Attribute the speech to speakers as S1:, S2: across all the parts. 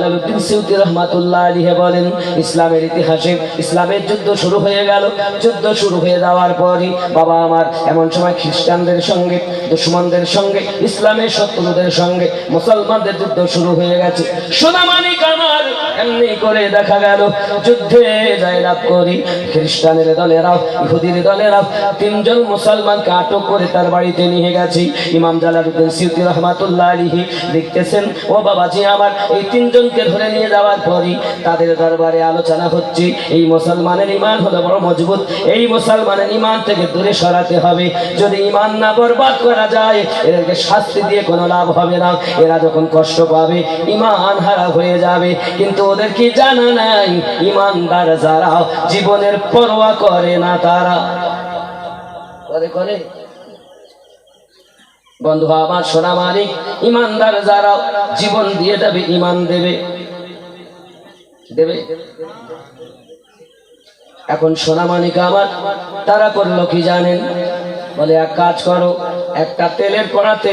S1: Jalaluddin সিউতি রহমাতুল্লাহ আলাইহি বলেন, ইসলামের ইতিহাসে ইসলামের যুদ্ধ শুরু হয়ে গেল। যুদ্ধ শুরু হয়ে যাওয়ার পরই বাবা আমার এমন সময় খ্রিস্টানদের সঙ্গে, দুশমনদের সঙ্গে, ইসলামের শত্রুদের সঙ্গে মুসলমানদের যুদ্ধ শুরু হয়ে গেছে। সোনামানিক আমার এমনি করে দেখা গেল যুদ্ধে জয়লাভ করি খ্রিস্টানের দলেরাও, ইহুদির দলেরাও তিনজন মুসলমানকে আটক করে তার বাড়িতে নিয়ে গেছে। ইমাম জালালউদ্দিন সিউতি রহমাতুল্লাহ আলাইহি লিখতেছেন, ও বাবাজি আমার, এই তিনজনকে ধরে নিয়ে যাওয়ার পরই তাদের দরবারে আলোচনা হচ্ছে, এই মুসলমানের ঈমান হলো বড় মজবুত, এই মুসলমানের ঈমান থেকে দূরে সরাতে হবে। যদি ঈমান না বরবাদ করা যায়, এদেরকে শাস্তি দিয়ে কোনো লাভ হবে না। এরা যখন কষ্ট পাবে ঈমান হারা হয়ে যাবে। কিন্তু ওদের কি জানা নাই, ঈমানদার যারা জীবনের পরোয়া করে না, তারা করে বন্ধু আমার সোনা মালিক, ঈমানদার যারা জীবন দিয়ে যাবে, ঈমান দেবে। এখন সোনা মানিক আমার তারা করলো কি জানেন? বলে এক কাজ করো, একটা তেলের কড়াতে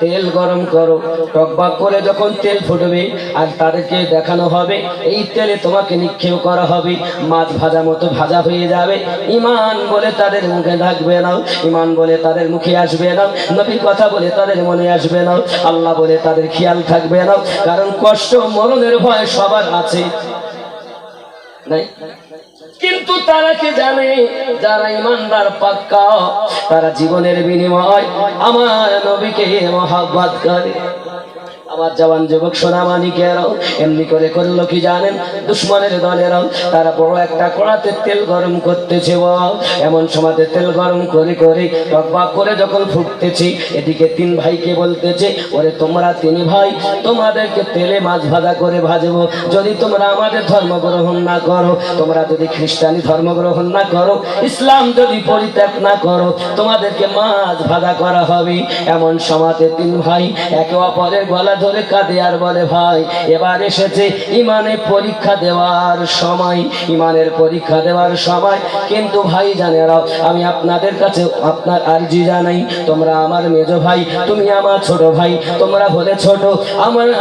S1: তেল গরম করো, টকবক করে যখন তেল ফুটবে আর তাদেরকে দেখানো হবে, এই তেলে তোমাকে নিক্ষেপ করা হবে, মাছ ভাজা মতো ভাজা হয়ে যাবে। ঈমান বলে তাদের মুখে থাকবে না, ঈমান বলে তাদের মুখে আসবে না, নবীর কথা বলে তাদের মনে আসবে না, আল্লাহ বলে তাদের খেয়াল থাকবে না। কারণ কষ্ট মরণের ভয় সবার আছে, নাই? কিন্তু তারা কি জানে, যারা ঈমানদার পাক্কা, তারা জীবনের বিনিময় আমার নবীকে মহব্বত করে। আমার জওয়ান যুবক সোনামানিকেরাও এমনি করে করলো কি জানেন? দুশমনের দলেরাও তারা বড় একটা কড়াতে তেল গরম করতেছে। এমন সময় তেল গরম করে করে টকবক করে যখন ফুটতেছে, এদিকে তিন ভাইকে বলতেছে, ওরে তোমরা তিন ভাই, তোমাদেরকে তেলে মাছ ভাজা করে ভাজবো। যদি তোমরা আমাদের ধর্ম গ্রহণ না করো, তোমরা যদি খ্রিস্টানি ধর্ম গ্রহণ না করো, ইসলাম যদি পরিত্যাগ না করো, তোমাদেরকে মাছ ভাজা করা হবে। এমন সময় তিন ভাই একে অপরের গলা ধরে কাঁদে আর বলে, ভাই এবার এসেছে ঈমানের পরীক্ষা দেওয়ার সময়, ঈমানের পরীক্ষা দেওয়ার সময়। কিন্তু ভাই জানেরাও, আমি আপনাদের কাছে আপনার আরজি জানাই, তোমরা আমার মেজো ভাই, তুমি আমার ছোট ভাই, তোমরা হলে ছোট,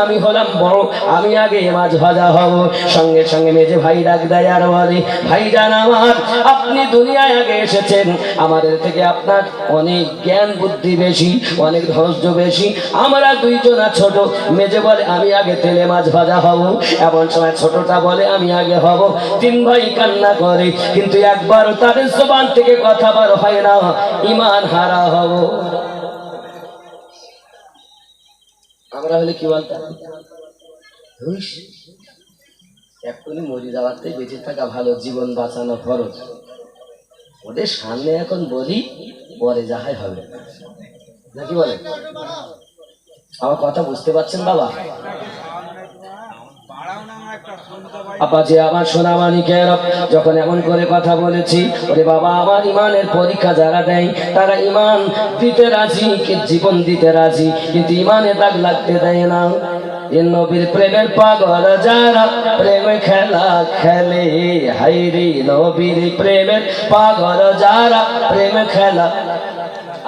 S1: আমি হলাম বড়, আমি আগে মাছ ভাজা হব। সঙ্গে সঙ্গে মেজে ভাই ডাক দেয় আর বলে, ভাই জান আমার, আপনি দুনিয়ায় আগে এসেছেন, আমাদের থেকে আপনার অনেক জ্ঞান বুদ্ধি বেশি, অনেক ধৈর্য বেশি, আমরা দুইজনা ছোট। মেজে বলে আমি আগে তেলে মাছ ভাজা হব। এমন সময় ছোটটা বলে আমি আগে হব। তিন ভাই কান্না করে, কিন্তু একবারও তাদের জবান থেকে কথা বার হয় না, ঈমান হারা হব। আমরা হলে কি বলতাম? এক্ষুনি মরে যাওয়াতে বেঁচে থাকা ভালো, জীবন বাঁচানো ফরজ। ওদের সামনে এখন বলি, পরে যাহাই হবে, নাকি বলে? আমার কথা বুঝতে পারছেন বাবা? আপাজি আমার সোনামানিকের যখন এমন করে কথা বলেছি, ওরে বাবা আমার, ঈমানের পরীক্ষা যারা দেয় তারা ঈমান দিতে রাজি, জীবন দিতে রাজি, কিন্তু ঈমানে দাগ লাগতে দেয় না। নবীর প্রেমের পাগল যারা প্রেমে খেলা খেলে, হাইরে নবীর প্রেমের পাগল যারা প্রেমে খেলা।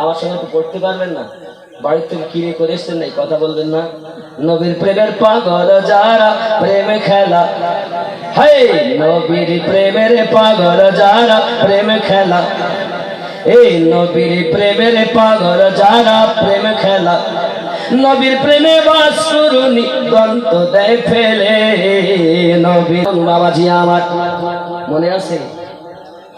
S1: আমার সঙ্গে তো পড়তে পারবেন না, বাড়ির থেকে কিনে করে এসছেন, নাই কথা বলবেন না। নবীর প্রেমের পাগল যারা প্রেমে খেলা, হাই নবীর প্রেমের পাগল যারা প্রেমে খেলা, এই নবীর প্রেমের পাগল যারা প্রেমে খেলা, নবীর প্রেমে বাস করুনি দন্ত দেয় ফেলে। নবীর বাবাজি আমার মনে আছে,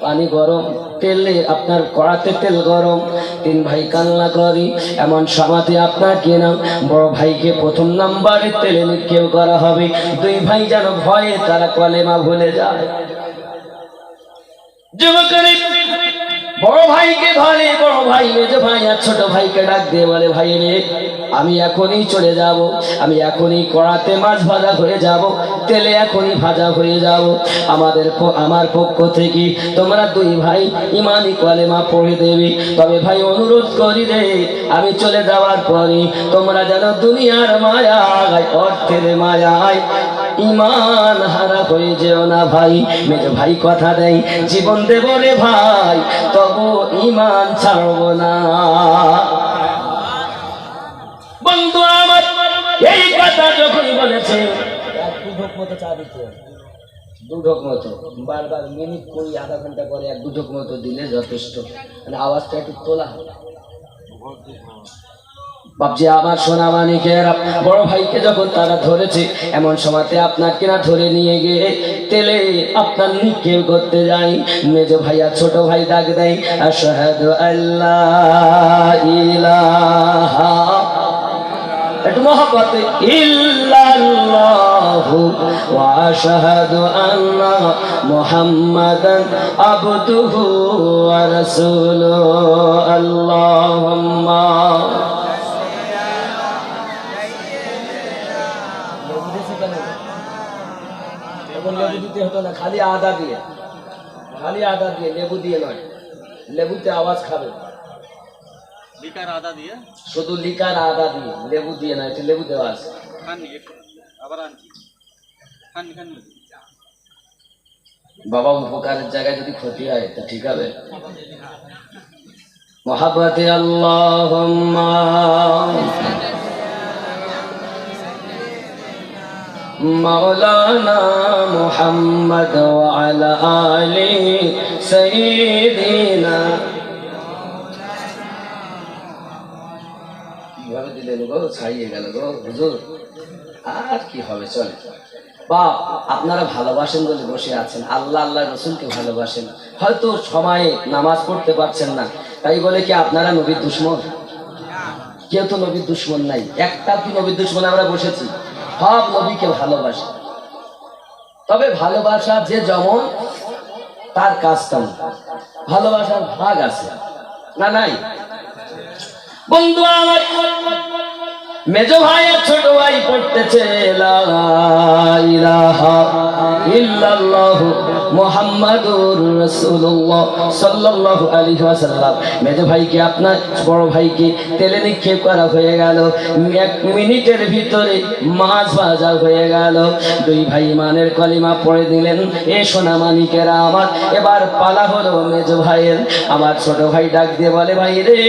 S1: পানি গরম, তেলে আপনার কড়াতে তেল গরম, তিন ভাই কান্না করি। এমন সমাতে আপনার কি নাম, বড় ভাইকে প্রথম নাম্বারে তেলে নিক্ষেপ করা হবে। দুই ভাই যেন ভয়ে তারা কলেমা ভুলে যায়। যুবকরা বড় ভাইকে ধরে, বড় ভাই মেজো ভাই আর ছোট ভাইকে ডাক দিয়ে বলে, ভাই রে আমি এখনই চলে যাব, আমি এখনই কড়াতে মাছ ভাজা হয়ে যাব, তেলে এখনই ভাজা হয়ে যাব। আমার পক্ষ থেকে তোমরা দুই ভাই ঈমানি কলেমা পড়ে দেবে। তবে ভাই অনুরোধ করি রে, আমি চলে যাওয়ার পরে তোমরা যেন দুনিয়ার মায়ায়, অর্থের মায়ায় ঈমান হারা হয়ে যেও না ভাই। মেজো ভাই কথা দেয়, জীবন দেব রে ভাই, তবু ঈমান ছাড়ব না। বন্ধু আমার এই কথা যখন বলেছে, ঢোক মতো চা দিতে হবে, 2 ঢোক মতো, বারবার মিনিট করি, আধা ঘন্টা পরে 1-2 ঢোক মতো দিলে যথেষ্ট, মানে আওয়াজটা একটু তোলা হবে। বাপজি আমার সোনা মানিকের বড় ভাইকে যখন তারা ধরেছে, এমন সময়তে আপনার কিনা ধরে নিয়ে গিয়ে তেলে আপনার নিক্ষেপ করতে যাই, মেজ ভাইয়া ছোট ভাই ডাক দেয়, আশহাদু আল্লাহ ইলাহা, একটু মহব্বতে, ইল্লাল্লাহু ওয়া আশহাদু আন্না মুহাম্মাদান আবদুহু ওয়া রাসূলুহু, আল্লাহুম্মা লেবু দিতে হতো না, খালি আদা দিয়ে, খালি আদা দিয়ে, লেবু দিয়ে নয়, লেবুতে আওয়াজ খাবে,
S2: লিকার আদা দিয়ে,
S1: শুধু লিকার আদা দিয়ে, লেবু দিয়ে না, এটা লেবু দেওয়া আছে।
S2: আবার আনছি,
S1: বাবা উপকারের জায়গায় যদি ক্ষতি হয় তা ঠিক হবে। মহাব্বতে আল্লাহুম্মা মাওলানা মুহাম্মদ ওয়া আলা আলি সাইয়্যিদিনা, কিভাবে দিলেন গো, ছাড়িয়ে গেল গো হুজুর, আর কি হবে, চলে। বা আপনারা ভালোবাসেন বলে বসে আছেন, আল্লাহ আল্লাহ রসুলকে ভালোবাসেন, হয়তো সময়ে নামাজ পড়তে পারছেন না, তাই বলে কি আপনারা নবীর দুশমন? কেউ তো নবীর দুশমন নাই, একটা কি নবীর দুশমন আমরা বসেছি? সব নবীকে ভালোবাসে, তবে ভালোবাসা যে যেমন তার কাজ তেমন, ভালোবাসার ভাগ আছে না নাই? বন্ধু আমার মেজ ভাই আর ছোট ভাই পড়তেছে লা ইলাহা ইল্লাল্লাহু মুহাম্মাদুর রাসূলুল্লাহ সাল্লাল্লাহু আলাইহি ওয়াসাল্লাম। মেজ ভাইকে আপনার বড় ভাইকে তেলে নিক্ষেপ করা হয়ে গেল, 1 মিনিটের ভিতরে মাছ ভাজা হয়ে গেল, 2 ভাই ইমানের কলিমা পড়ে দিলেন। এ সোনা মানিকেরা আমার, এবার পালা হলো মেজ ভাইয়ের। আমার ছোট ভাই ডাক দিয়ে বলে, ভাই রে,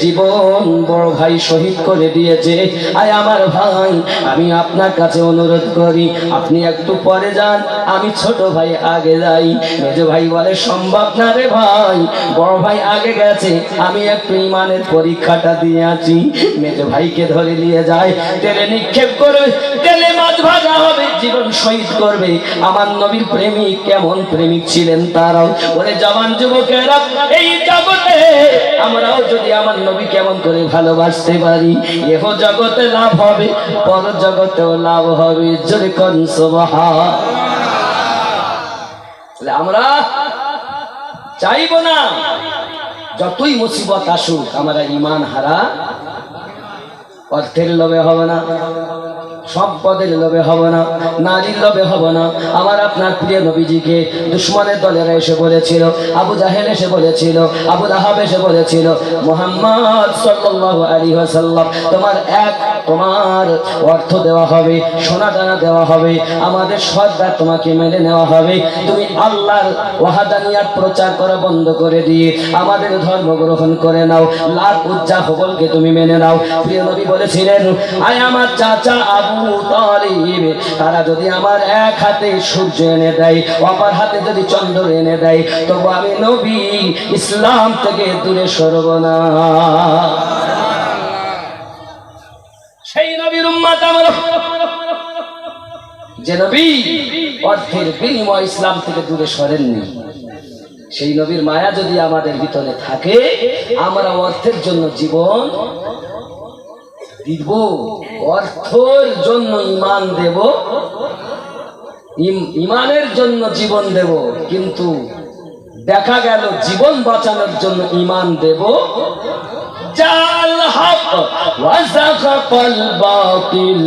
S1: জীবন বড় ভাই শহীদ করে দিয়েছে, আয় আমার ভাই, আমি আপনার কাছে অনুরোধ করি, আপনি একটু পরে যান, আমি ছোট ভাই আগে যাই। মেজ ভাই বলে, সম্ভব না রে ভাই, বড় ভাই আগে গেছে, আমি একটু ইমানের পরীক্ষাটা দিয়ে আছি। মেজ ভাইকে ধরে নিয়ে যায়, তেলে নিক্ষেপ করবে, তেলে মাছ ভাজা হবে, জীবন শহীদ করবে। আমার নবীর প্রেমিক কেমন প্রেমিক ছিলেন তারাও। ওরে জওয়ান যুবকেরা, এই জগতে আমরাও যদি আমার নবী কেমন করে ভালোবাসতে পারি, এহ জগতে লাভ হবে, পর জগতেও লাভ হবে। জোরে কোন সুবহান। আমরা চাইবো না যতই মুসিবত আসুক আমরা ঈমান হারা, অর্থের লোভে হবে না, সম্পদের লোভে হবে না, নারীর লোভে হবে না। আমার আপনার প্রিয় নবীজিকে দুশমনের দলেরা এসে বলেছিল, আবু জাহেল এসে বলেছিল, আবু লাহাব এসে বলেছিল, মুহাম্মদ সাল্লাল্লাহু আলাইহি ওয়াসাল্লাম, তোমার অর্থ দেওয়া হবে, সোনা দানা দেওয়া হবে, আমাদের সর্দার তোমাকে মেনে নেওয়া হবে, তুমি আল্লাহর ওয়াহাদানিয়াত প্রচার করা বন্ধ করে দিয়ে আমাদের ধর্ম গ্রহণ করে নাও, লাত উজ্জা হবলকে তুমি মেনে নাও। প্রিয় নবী বলেছিলেন, আয় আমার চাচা আবু তালিব, তারা যদি আমার এক হাতে সূর্য এনে দেয়, অপর হাতে যদি চন্দ্র এনে দেয়, তবু আমি নবী ইসলাম থেকে দূরে সরব না। সেই নবীর উম্মত আমরা, যে নবী অর্থের বিনিময় ইসলাম থেকে দূরে সরেননি, সেই নবীর মায়া যদি আমাদের ভিতরে থাকে, আমরা অর্থের জন্য জীবন দিব, অর্থের জন্য ঈমান দেব, ঈমানের জন্য জীবন দেব, কিন্তু দেখা গেল জীবন বাঁচানোর জন্য ঈমান দেব। জাল হক ওয়া যাকাল বাতিল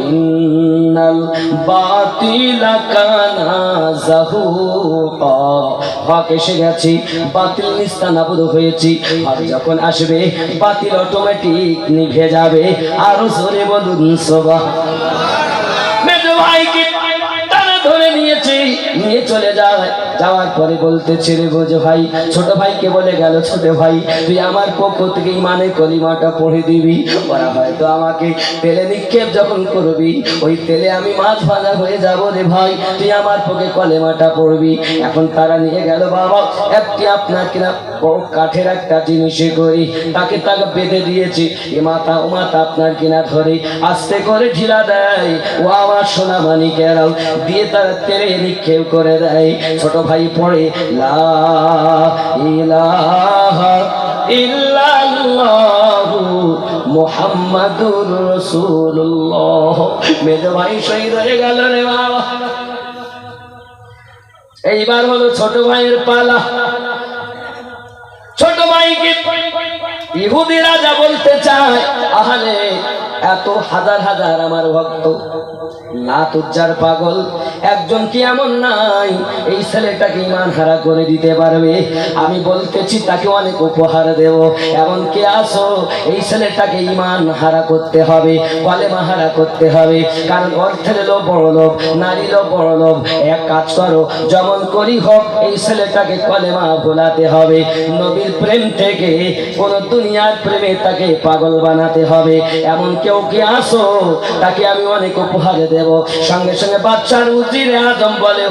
S1: ইন্নাল বাতিলা কানা যাহুকা। হক এসে গেছে, বাতিল নিস্তানাবুদ হয়েছে। আর যখন আসবে বাতিল অটোমেটিক নিভে যাবে। আরো জোরে বলুন সুবহানাল্লাহ। মেজো ভাইকে তারা ধরে নিয়ে চলে যায়। যাওয়ার পরে বলতেছে রে বোঝো ভাই, ছোট ভাইকে বলে গেল, ছোট ভাই তুই আমার পক্ষ থেকে ইমানের কলিমাটা পড়ে দিবি। ওরা হয়তো আমাকে তেলে নিক্ষেপ যখন করবি, ওই তেলে আমি মাছ ভাজা হয়ে যাব রে ভাই, তুই আমার পক্ষে কলেমাটা পড়বি। এখন তারা নিয়ে গেল বাবা একটি আপনার কিনা বড় কাঠের একটা জিনিসে করি, তাকে বেঁধে দিয়েছি, এ মাথা ও মাথা আপনার কিনা ধরে আস্তে করে ঢিলা দেয়, ও আমার সোনা মানিকেরাও দিয়ে তারা তেলে নিক্ষেপ করে দেয়। ছোট ভাই পড়ে লা ইলাহা ইল্লাল্লাহু মুহাম্মাদুর রাসূলুল্লাহ। মেজ ভাই শহীদ হয়ে গেল রে বাবা। এইবার হলো ছোট ভাইয়ের পালা। ছোট ভাইকে ইহুদি রাজা বলতে চায়, আহারে এত হাজার হাজার আমার ভক্ত, না তুজ্জার পাগল একজন কি এমন নাই এই ছেলেটাকে ইমান হারা করে দিতে পারবে? আমি বলতেছি তাকে অনেক উপহার দেব, এমন কে আসো এই ছেলেটাকে ইমান হারা করতে হবে, কলেমা হারা করতে হবে। কারণ অর্থের লোভ বড় লোভ, নারী লোভ বড় লোভ। এক কাজ করো, যেমন করি হোক এই ছেলেটাকে কলেমা ভোলাতে হবে, নবীর প্রেম থেকে কোন দুনিয়ার প্রেমে তাকে পাগল বানাতে হবে। এমন কেউ কি আসো, তাকে আমি অনেক উপহার দেব। সঙ্গে সঙ্গে বাচ্চার উজিরে আজম বলে,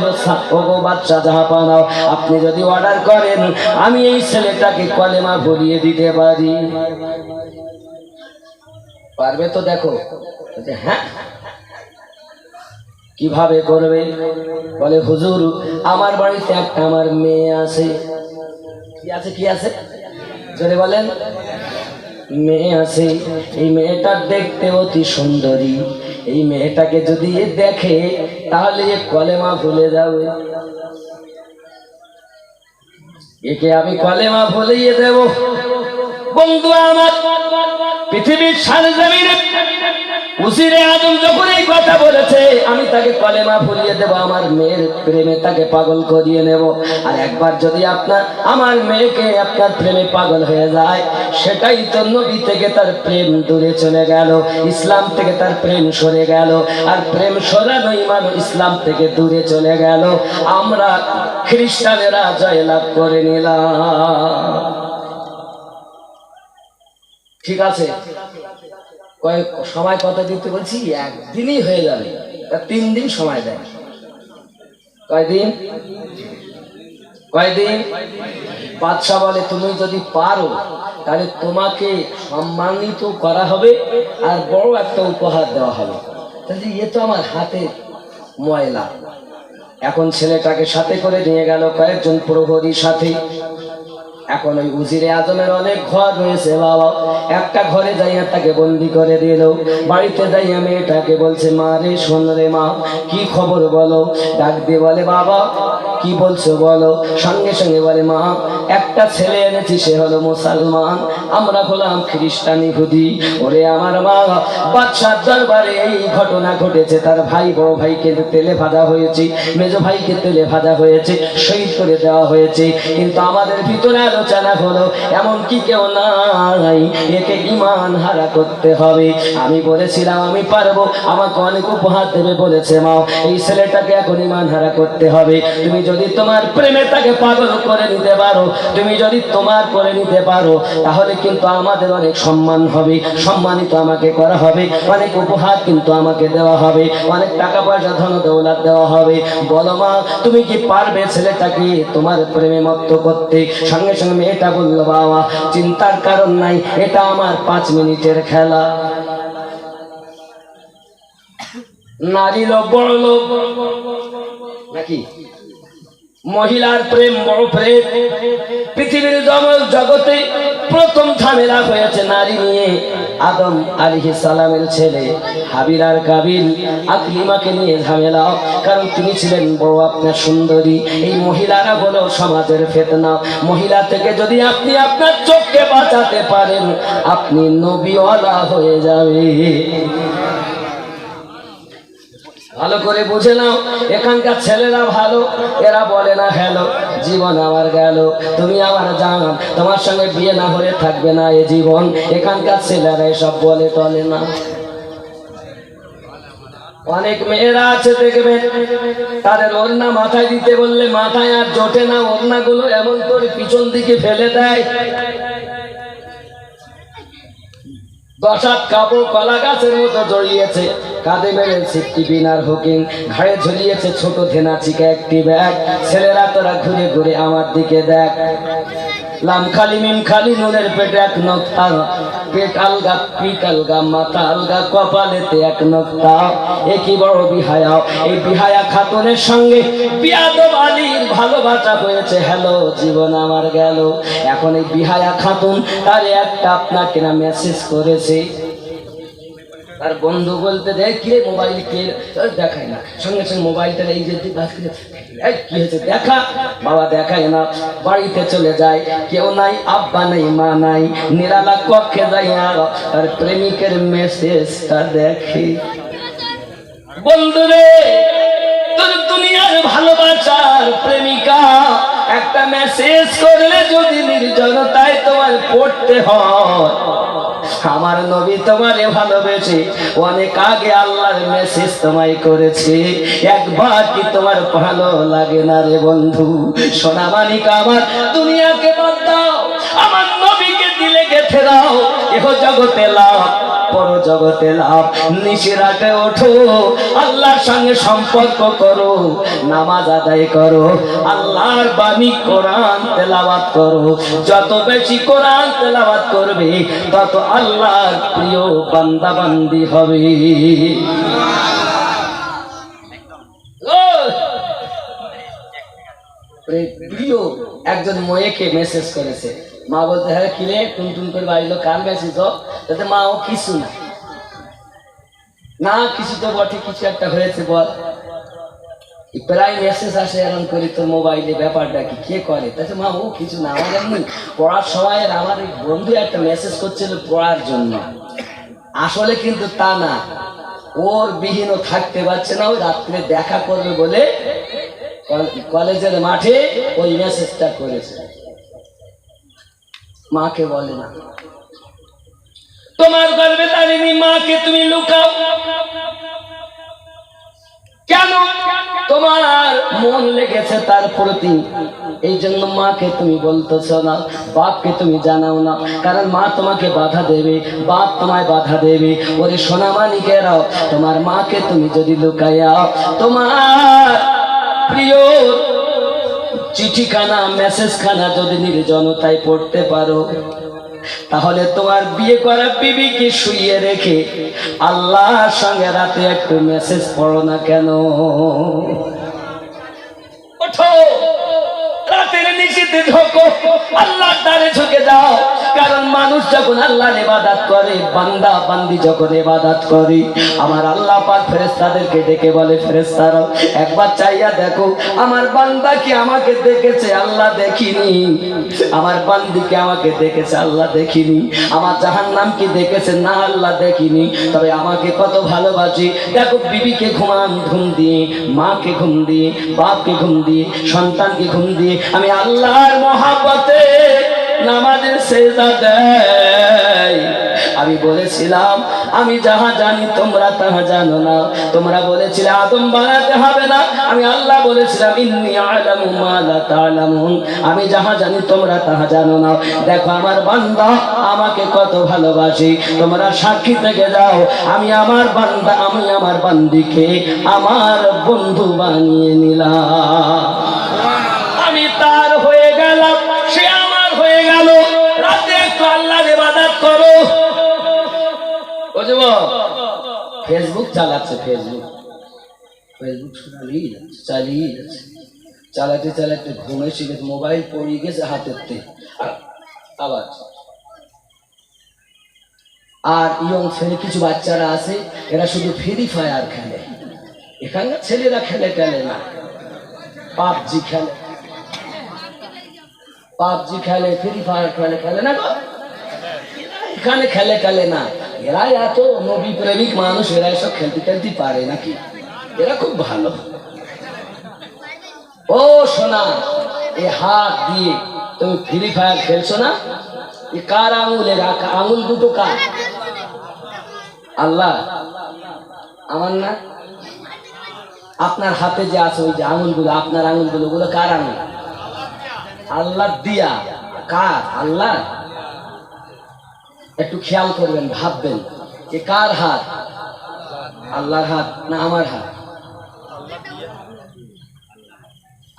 S1: ওগো বাচ্চা জাহাপানাও, আপনি যদি অর্ডার করেন আমি এই ছেলেটাকে কলেমা ভুলিয়ে দিতে পারি। পারবে তো? দেখো হ্যাঁ, কিভাবে করবে? বলে হুজুর আমার বাড়িতে একটা আমার মেয়ে আছে। কি আছে? কি আছে? জোরে বলেন। মেয়ে আছে, এই মেয়েটা দেখতে অতি সুন্দরী, এই মেয়েটাকে যদি দেখে তাহলে কলেমা ভুলে যাবে, একে আমি কলেমা ভুলিয়ে দেব। বন্ধু আমার, পৃথিবীর সারজমিনে উজিরে আজম যখন এই কথা বলেছে, আমি তাকে কলেমা ভুলিয়ে দেব, আমার মেয়ের প্রেমে তাকে পাগল করিয়ে নেব। আর একবার যদি আমার মেয়েকে আপনার প্রেমে পাগল হয়ে যায়, সেটাই তো নবী থেকে তার প্রেম দূরে চলে গেল, ইসলাম থেকে তার প্রেম সরে গেল। আর প্রেম সরানো ইমান ইসলাম থেকে দূরে চলে গেল, আমরা খ্রিস্টানেরা জয়লাভ করে নিলাম। ঠিক আছে, সময় কত দিতে বলছি? একদিনই হয়ে যাবে, 3 দিন সময় দেয়। কয়দিন? কয়দিন? বাদশা বলে তুমি যদি পারো তাহলে তোমাকে সম্মানিত করা হবে আর বড় একটা উপহার দেওয়া হবে। তাহলে এ তো আমার হাতে ময়লা। এখন ছেলেটাকে সাথে করে নিয়ে গেল কয়েকজন প্রহরীর সাথে। এখন ওই উজিরে আজমের অনেক ঘর রয়েছে বাবা, একটা ঘরে যাইয়া তাকে বন্দি করে দিল। বাড়িতে যাইয়া মেয়েটাকে বলছে, মা রে শোন রে মা, কি খবর বলো? ডাক দিয়ে বলে, বাবা কি বলছো বলো? সঙ্গে সঙ্গে বলে, মা একটা ছেলে এনেছি, সে হলো মুসলমান, আমরা হলাম খ্রিস্টান ইহুদি। ওরে আমার মা, বাদশার দরবারে এই ঘটনা ঘটেছে, তার ভাই বড় ভাইকে তেলে ভাজা হয়েছে, মেজো ভাইকে তেলে ভাজা হয়েছে, শহীদ করে দেওয়া হয়েছে। কিন্তু আমাদের ভিতরে আলোচনা হলো এমন কি কেউ নাই, একে ইমান হারা করতে হবে। আমি বলেছিলাম আমি পারবো, আমাকে অনেক উপহার দেবে বলেছে মা, এই ছেলেটাকে এখন ইমান হারা করতে হবে। তুমি যদি তোমার প্রেমে তাকে পাগল করে নিতে পারো, তুমি যদি তোমার করে নিতে পারো, তাহলে কিন্তু আমাদের অনেক সম্মান হবে, সম্মানিত আমাকে করা হবে, অনেক উপহার কিন্তু আমাকে দেওয়া হবে, অনেক টাকা পয়সা ধন দৌলত দেওয়া হবে। বলো মা, তুমি কি পারবে ছেলেটাকে তোমার প্রেমে মত্ত করতে? সঙ্গে সঙ্গে মেয়েটা বললো, বাবা চিন্তার কারণ নাই, এটা আমার 5 মিনিটের খেলা। নারী লোভ বড় লোভ নাকি? মহিলার প্রেম বড় প্রেম। পৃথিবীর জগতে প্রথম ঝামেলা হয়েছে নারী নিয়ে। আদম আলাইহিস সালামের ছেলে হাবিল আর কাবিল, আকলিমাকে নিয়ে ঝামেলা, কারণ তিনি ছিলেন বড় আপনার সুন্দরী। এই মহিলারা হলো সমাজের ফিতনা। মহিলা থেকে যদি আপনি আপনার চোখকে বাঁচাতে পারেন, আপনি নবীওয়ালা হয়ে যাবেন। ভালো করে বুঝে নাও, এখানকার ছেলেরা ভালো, এরা বলে না হ্যালো, জীবন আমার গেল, তুমি আমার জান, তোমার সঙ্গে বিয়ে না হয়ে থাকবে না এ জীবন। এখানকার ছেলেরা এসব বলে টলে না। অনেক মেয়েরা আছে দেখবেন, তাদের ওড়না মাথায় দিতে বললে মাথায় আর জোটে না, ওড়নাগুলো এমন করে পিছন দিকে ফেলে দেয়। 10 হাত কাপড় কলা গাছের মতো জড়িয়েছে, কাঁধে মেরেছে টিফিনার হুকিং, ঘাড়ে ঝুলিয়েছে ছোট ধেনাচিকা একটি ব্যাগ। ছেলেরা তোরা ঘুরে ঘুরে আমার দিকে দেখ। লাম খালি মিম খালি নুনের পেটে এক নক্তা, পেট আলগা পিঠ আলগা মাথা আলগা, কপালেতে এক নক্তা। একই বড় বিহায়া, এই বিহায়া খাতুনের সঙ্গে বিয়াদব আলীর ভালোবাসা হয়েছে। হ্যালো, জীবন আমার গেল। এখন এই বিহায়া খাতুন তার একটা আপনাকে না মেসেজ করেছে, তার বন্ধু বলতে দেয় কি রে মোবাইল কে দেখায় না, সঙ্গে সঙ্গে মোবাইলটা এই যে কি হয়েছে দেখা, বাবা দেখায় না। বাড়িতে চলে যায়, কেউ নাই, আব্বা নাই, মা নাই, নিরালা কক্ষে যাই আর তার প্রেমিকের মেসেজটা দেখে। বন্ধু রে, তোর দুনিয়ার ভালোবাসার প্রেমিকা একটা মেসেজ করলে যদি নির্জনতায় তোমার পড়তে হয়, আমার নবী তোমারে ভালোবেসে অনেক আগে আল্লাহর মেসেজ তোমায় করেছে, একবার কি তোমার ভালো লাগে না রে বন্ধু? সোনা মানিক আমার, দুনিয়াকে বাদ দাও, আমার নবীকে দিলে গেথে দাও। এহ জগতে লাভ, পর জগতে লাভ। নিশিরাতে ওঠো, আল্লাহর সঙ্গে সম্পর্ক করো, নামাজ আদায় করো, আল্লাহর বাণী কোরআন তেলাওয়াত করো। যত বেশি কোরআন তেলাওয়াত করবে, তত আল্লাহর প্রিয় বান্দা বান্দি হবে। প্রিয় একজন মেয়েকে মেসেজ করেছে, মা বলতে হ্যাঁ কিরে টুনটুন করে বাড়িলো, কার মেসেজ? তাতে মা ও কিছু না, না কিছু তো বটে, কিছু একটা হয়েছে বল। প্রায় মেসেজ আসে এরকম করি তোর মোবাইলে, ব্যাপারটা কি, কে করে? তাতে মা ও কিছু না, আমার এমনি পড়ার সময় আমার এই বন্ধু একটা মেসেজ করছিল পড়ার জন্য, আসলে কিন্তু তা না, ওর বিহীনও থাকতে পারছে না, ওই রাত্রে দেখা করবে বলে কলেজের মাঠে ওই মেসেজটা করেছে। মাকে বলে না, তোমার গর্বে দাঁড়িয়ে মাকে তুমি লুকাও কেন? তোমার মন লেগেছে তার প্রতি, এই জন্য মাকে তুমি বলতেছ না, বাপকে তুমি জানাও না, কারণ মা তোমাকে বাধা দেবে, বাপ তোমায় বাধা দেবে। ওরে সোনা মানিকেরাও, তোমার মাকে তুমি যদি লুকাইয়াও, তোমার প্রিয় চিঠিখানা মেসেজখানা যদি নির্জনতায় পড়তে পারো, তাহলে তোমার বিয়ে করা বিবিকে শুইয়ে রেখে আল্লাহর সঙ্গে রাতে একটু মেসেজ পড়ো না কেন? ওঠো, রাতের নিশীথে ঢোকো, আল্লাহর দ্বারে ঝুঁকে যাও। কারণ মানুষ যখন আল্লাহর ইবাদত করে, বান্দা বান্দি যখন ইবাদত করে, আমার আল্লাহ পাক ফেরেশতাদেরকে ডেকে বলে, ফেরেশতারা একবার চাইয়া দেখো আমার বান্দা কি আমাকে দেখেছে? আল্লাহ দেখিনি। আমার বান্দি কি আমাকে দেখেছে? আল্লাহ দেখিনি। আমার জাহান্নাম কি দেখেছে? না, আল্লাহ দেখিনি। তবে আমাকে কত ভালোবাসি দেখো, বিবিকে ঘুমান ঘুম দিয়ে, মাকে ঘুম দিয়ে, বাপকে ঘুম দিয়ে, সন্তানকে ঘুম দিয়ে আমি আল্লাহর মহাব্বতে নামাজের সেজদা দেই। আমি বলেছিলাম আমি যাহা জানি তোমরা তাহা জানো না। তোমরা বলেছিলে আদম বানাতে হবে না, আমি আল্লাহ বলেছিলাম ইন্নী আ'লামু মা লা তা'লামুন, আমি যাহা জানি তোমরা তাহা জানো না। দেখো আমার বান্দা আমাকে কত ভালোবাসে, তোমরা সাক্ষী থেকে যাও। আমি আমার বান্দা, আমি আমার বান্দিকে আমার বন্ধু বানিয়ে নিলাম। আমি তার হয়ে গেলাম, সে আমার হয়ে গেল। রাতে একটু আল্লাহর ইবাদত করো। বুঝবো? ফেসবুক চালাচ্ছে, ফেসবুক চালিয়ে যাচ্ছে, চালাতে চালাতে ঘুমে শিখে মোবাইল পড়ে গেছে হাতের থেকে। আবার আর ইয়ং ছেলে কিছু বাচ্চারা আছে, এরা শুধু ফ্রি ফায়ার খেলে। এখানকার ছেলেরা খেলে টেলে না, পাবজি খেলে, পাবজি খেলে, ফ্রি ফায়ার খেলে, খেলে না গো এখানে খেলে খেলে না। এরা এত নবী প্রেমিক মানুষ, এরা এসব খেলতে খেলতে পারে নাকি? এরা খুব ভালো। ও সোনা, এই হাত দিয়ে তুমি ফ্রি ফায়ার খেলছো না? এ কার আঙুলের? আঙুল দুটো কার? আল্লাহ। আমার না? আপনার হাতে যে আছে ওই যে আঙুলগুলো, আপনার আঙুলগুলো, ওগুলো কার আঙুল? আল্লাহ দিয়া। কার? আল্লাহ। একটু খেয়াল করবেন, ভাববেন যে কার হাত? আল্লাহর হাত না আমার হাত?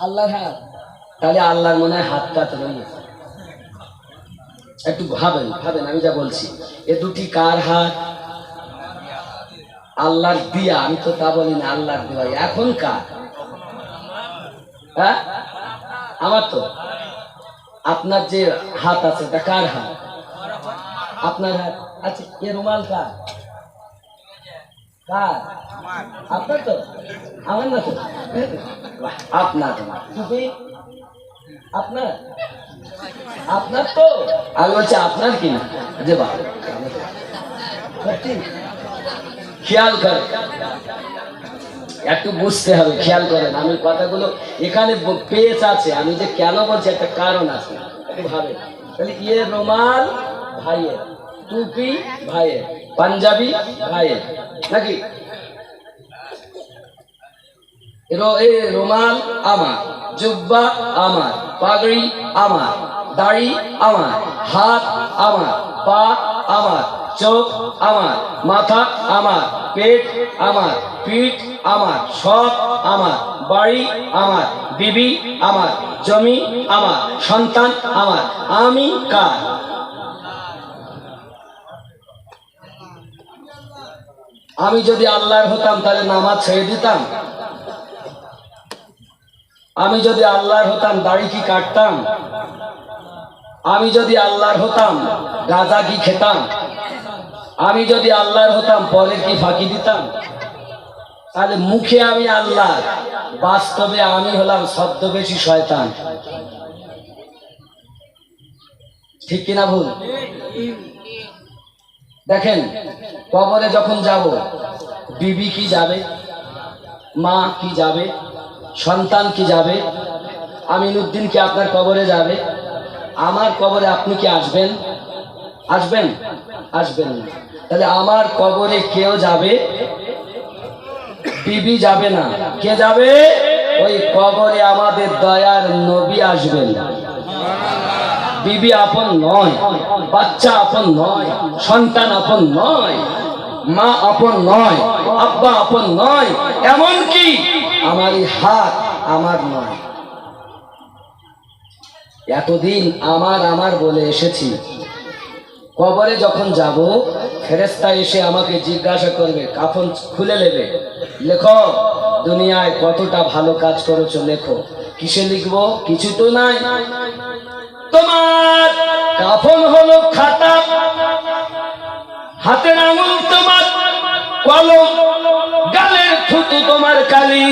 S1: আল্লাহর হাত। তাহলে আল্লাহর মনে হয় হাতটা তো রয়েছে। একটু ভাবেন, ভাবেন আমি যা বলছি। এ দুটি কার হাত? আল্লাহর দিয়া। আমি তো তা বলি না, আল্লাহর দেওয়া। এখন কার? হ্যাঁ, আমার তো। আপনার যে হাত আছে তা কার হাত? আপনার হাত। আচ্ছা, এ রুমাল কার? কার? আপনার তো। আমার না তো। আপনার। টুপি আপনার? আপনার তো। আমি বলছি আপনার কিনা। যে বাবা, খেয়াল করেন, একটু বুঝতে হবে, খেয়াল করেন। আমি কথাগুলো এখানে পেজ আছে, আমি যে কেন বলছি একটা কারণ আছে, একটু ভাবে। তাহলে ইয়ে রুমাল ভাইয়ের, টুপি ভাইয়ের, পাঞ্জাবি ভাইয়ের, নাকি? রুমাল আমার, জুব্বা আমার, পাগড়ি আমার, দাড়ি আমার, হাত আমার, পা আমার, চোখ আমার, মাথা আমার, পেট আমার, পিঠ আমার, সব আমার, বাড়ি আমার, বিবি আমার, জমি আমার, সন্তান আমার। আমি কার? আমি যদি আল্লাহর হতাম তাহলে নামাজ ছেড়ে দিতাম? আমি যদি আল্লাহর হতাম দাড়ি কি কাটতাম? আমি যদি আল্লাহর হতাম গাঁজা কি খেতাম? আমি যদি আল্লাহর হতাম পরের কি ফাঁকি দিতাম? তাহলে মুখে আমি আল্লাহ, বাস্তবে আমি হলাম ছদ্মবেশী শয়তান। ঠিক কিনা ভুল? দেখেন, কবরে যখন যাব, বিবি কি যাবে, মা কি যাবে, সন্তান কি যাবে, আমিনুদ্দিন কি আপনার কবরে যাবে? আমার কবরে আপনি কি আসবেন? আসবেন? আসবেন না। তাহলে আমার কবরে কেউ যাবে? বিবি যাবে না। কে যাবে? ওই কবরে আমাদের দয়ার নবী আসবেন। বিবি আপন নয়, বাচ্চা আপন নয়, সন্তান আপন নয়, মা আপন নয়, আব্বা আপন নয়, এমনকি আমার এই হাত আমার নয়। এতদিন আমার আমার বলে এসেছি, কবরে যখন যাব ফেরেশতা এসে আমাকে জিজ্ঞাসা করবে, কাফন খুলে নেবে, লেখো দুনিয়ায় কতটা ভালো কাজ করেছো, লেখো। কিসে লিখবো? কিছু তো নাই। তোমার কাফন হলো খাতা, হাতের আঙুল তোমার কলম, গালের থুতু তোমার কালি।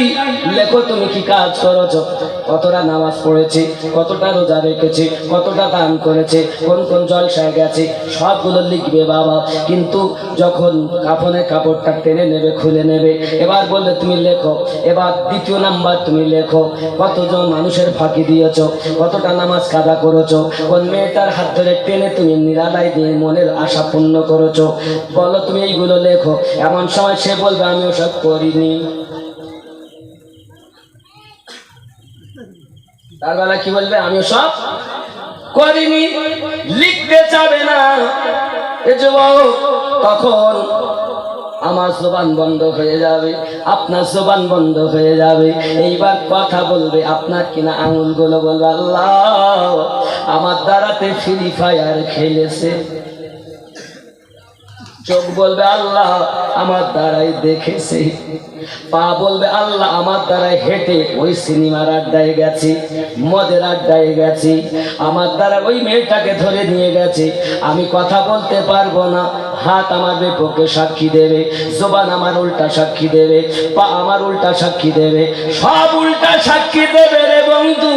S1: লেখো তুমি কি কাজ করেছো, কতটা নামাজ পড়েছে, কতটা রোজা রেখেছে, কতটা দান করেছে, কোন কোন জলসায় গেছে, সবগুলো লিখবে বাবা। কিন্তু যখন কাফনের কাপড়টা টেনে নেবে, খুলে নেবে, এবার বললে তুমি লেখো। এবার দ্বিতীয় নাম্বার তুমি লেখো, কতজন মানুষের ফাঁকি দিয়েছো, কতটা নামাজ কাদা করেছো, কোন মেয়েটার হাত ধরে টেনে তুমি নিরালায় দিয়ে মনের আশা পূর্ণ করেছো, বলো তুমি এইগুলো লেখো। এমন সময় সে বলবে আমি ওসব করিনি। তার বেলা কি বলবে? আমি ওসব করিনি, লিখতে চাবে না। এ যুবক, তখন আমার জবান বন্ধ হয়ে যাবে, আপনার জবান বন্ধ হয়ে যাবে। এইবার কথা বলবে আপনার কিনা আঙুলগুলো বলবে আল্লাহ আমার দ্বারাতে ফ্রি ফায়ার খেলেছে। চোখ বলবে আল্লাহ আমার দ্বারাই দেখেছে। পা বলবে আল্লাহ আমার দ্বারাই হেঁটে ওই সিনেমার আড্ডায় গেছি, মদের আড্ডায় গেছি, আমার দ্বারা ওই মেয়েটাকে ধরে নিয়ে গেছে। আমি কথা বলতে পারবো না, হাত আমার বিপক্ষে সাক্ষী দেবে, জবান আমার উল্টা সাক্ষী দেবে, পা আমার উল্টা সাক্ষী দেবে, সব উল্টা সাক্ষী দেবে রে বন্ধু।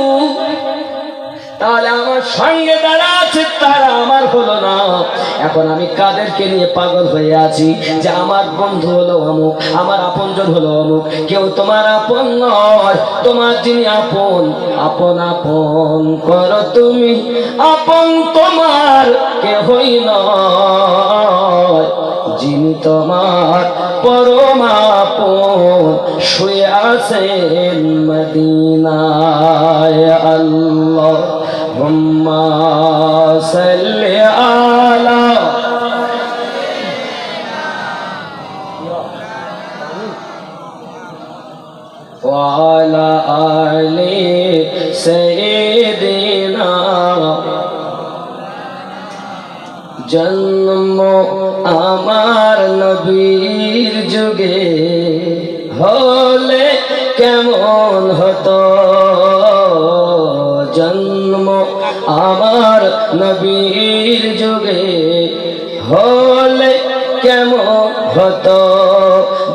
S1: তাহলে আমার সঙ্গে যারা আছে তারা আমার হলো না। এখন আমি কাদেরকে নিয়ে পাগল হয়ে আছি যে আমার বন্ধু হলো অমুক, আমার আপনজন হলো অমুক। কেউ তোমার আপন নয়, তোমার যিনি আপন, আপন আপন করো তুমি, আপন তোমার কেহই নয়, যিনি তোমার পরম আপন শুয়ে আছেন মদিনায় আল্লাহুম্মা সাল্লি আলা ওয়ালা আলি সাইয়্যিদিনা জন্ম আমার নবীর যুগে হলে কেমন হতো জন্ম আমার নবীর যুগে হলে কেমন হতো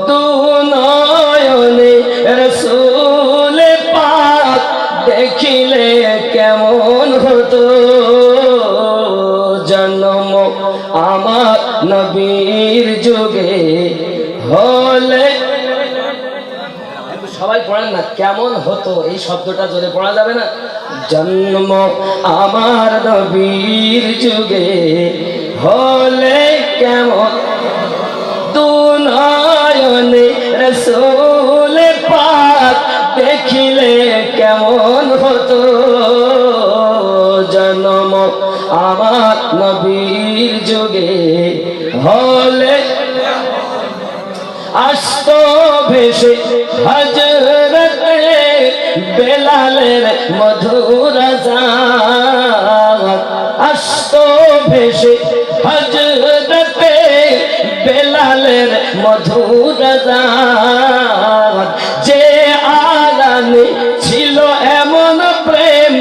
S1: দুনয়নে রাসূল পাক দেখিলে কেমন হতো জন্ম আমার নবীর যুগে হলে সবাই পড়েন না কেমন হতো এই শব্দটা জোরে পড়া যাবে না জন্ম আমার নবীর যুগে হলে কেমন দুনয়নে রাসূল পাক দেখিলে কেমন হতো জন্ম আমার নবীর যুগে হলে আসত ভেসে হযরতে বেলালের মধুর আযান আসত ভেসে হযরতে বেলালের মধুর আযান যে আলানে ছিল এমন প্রেম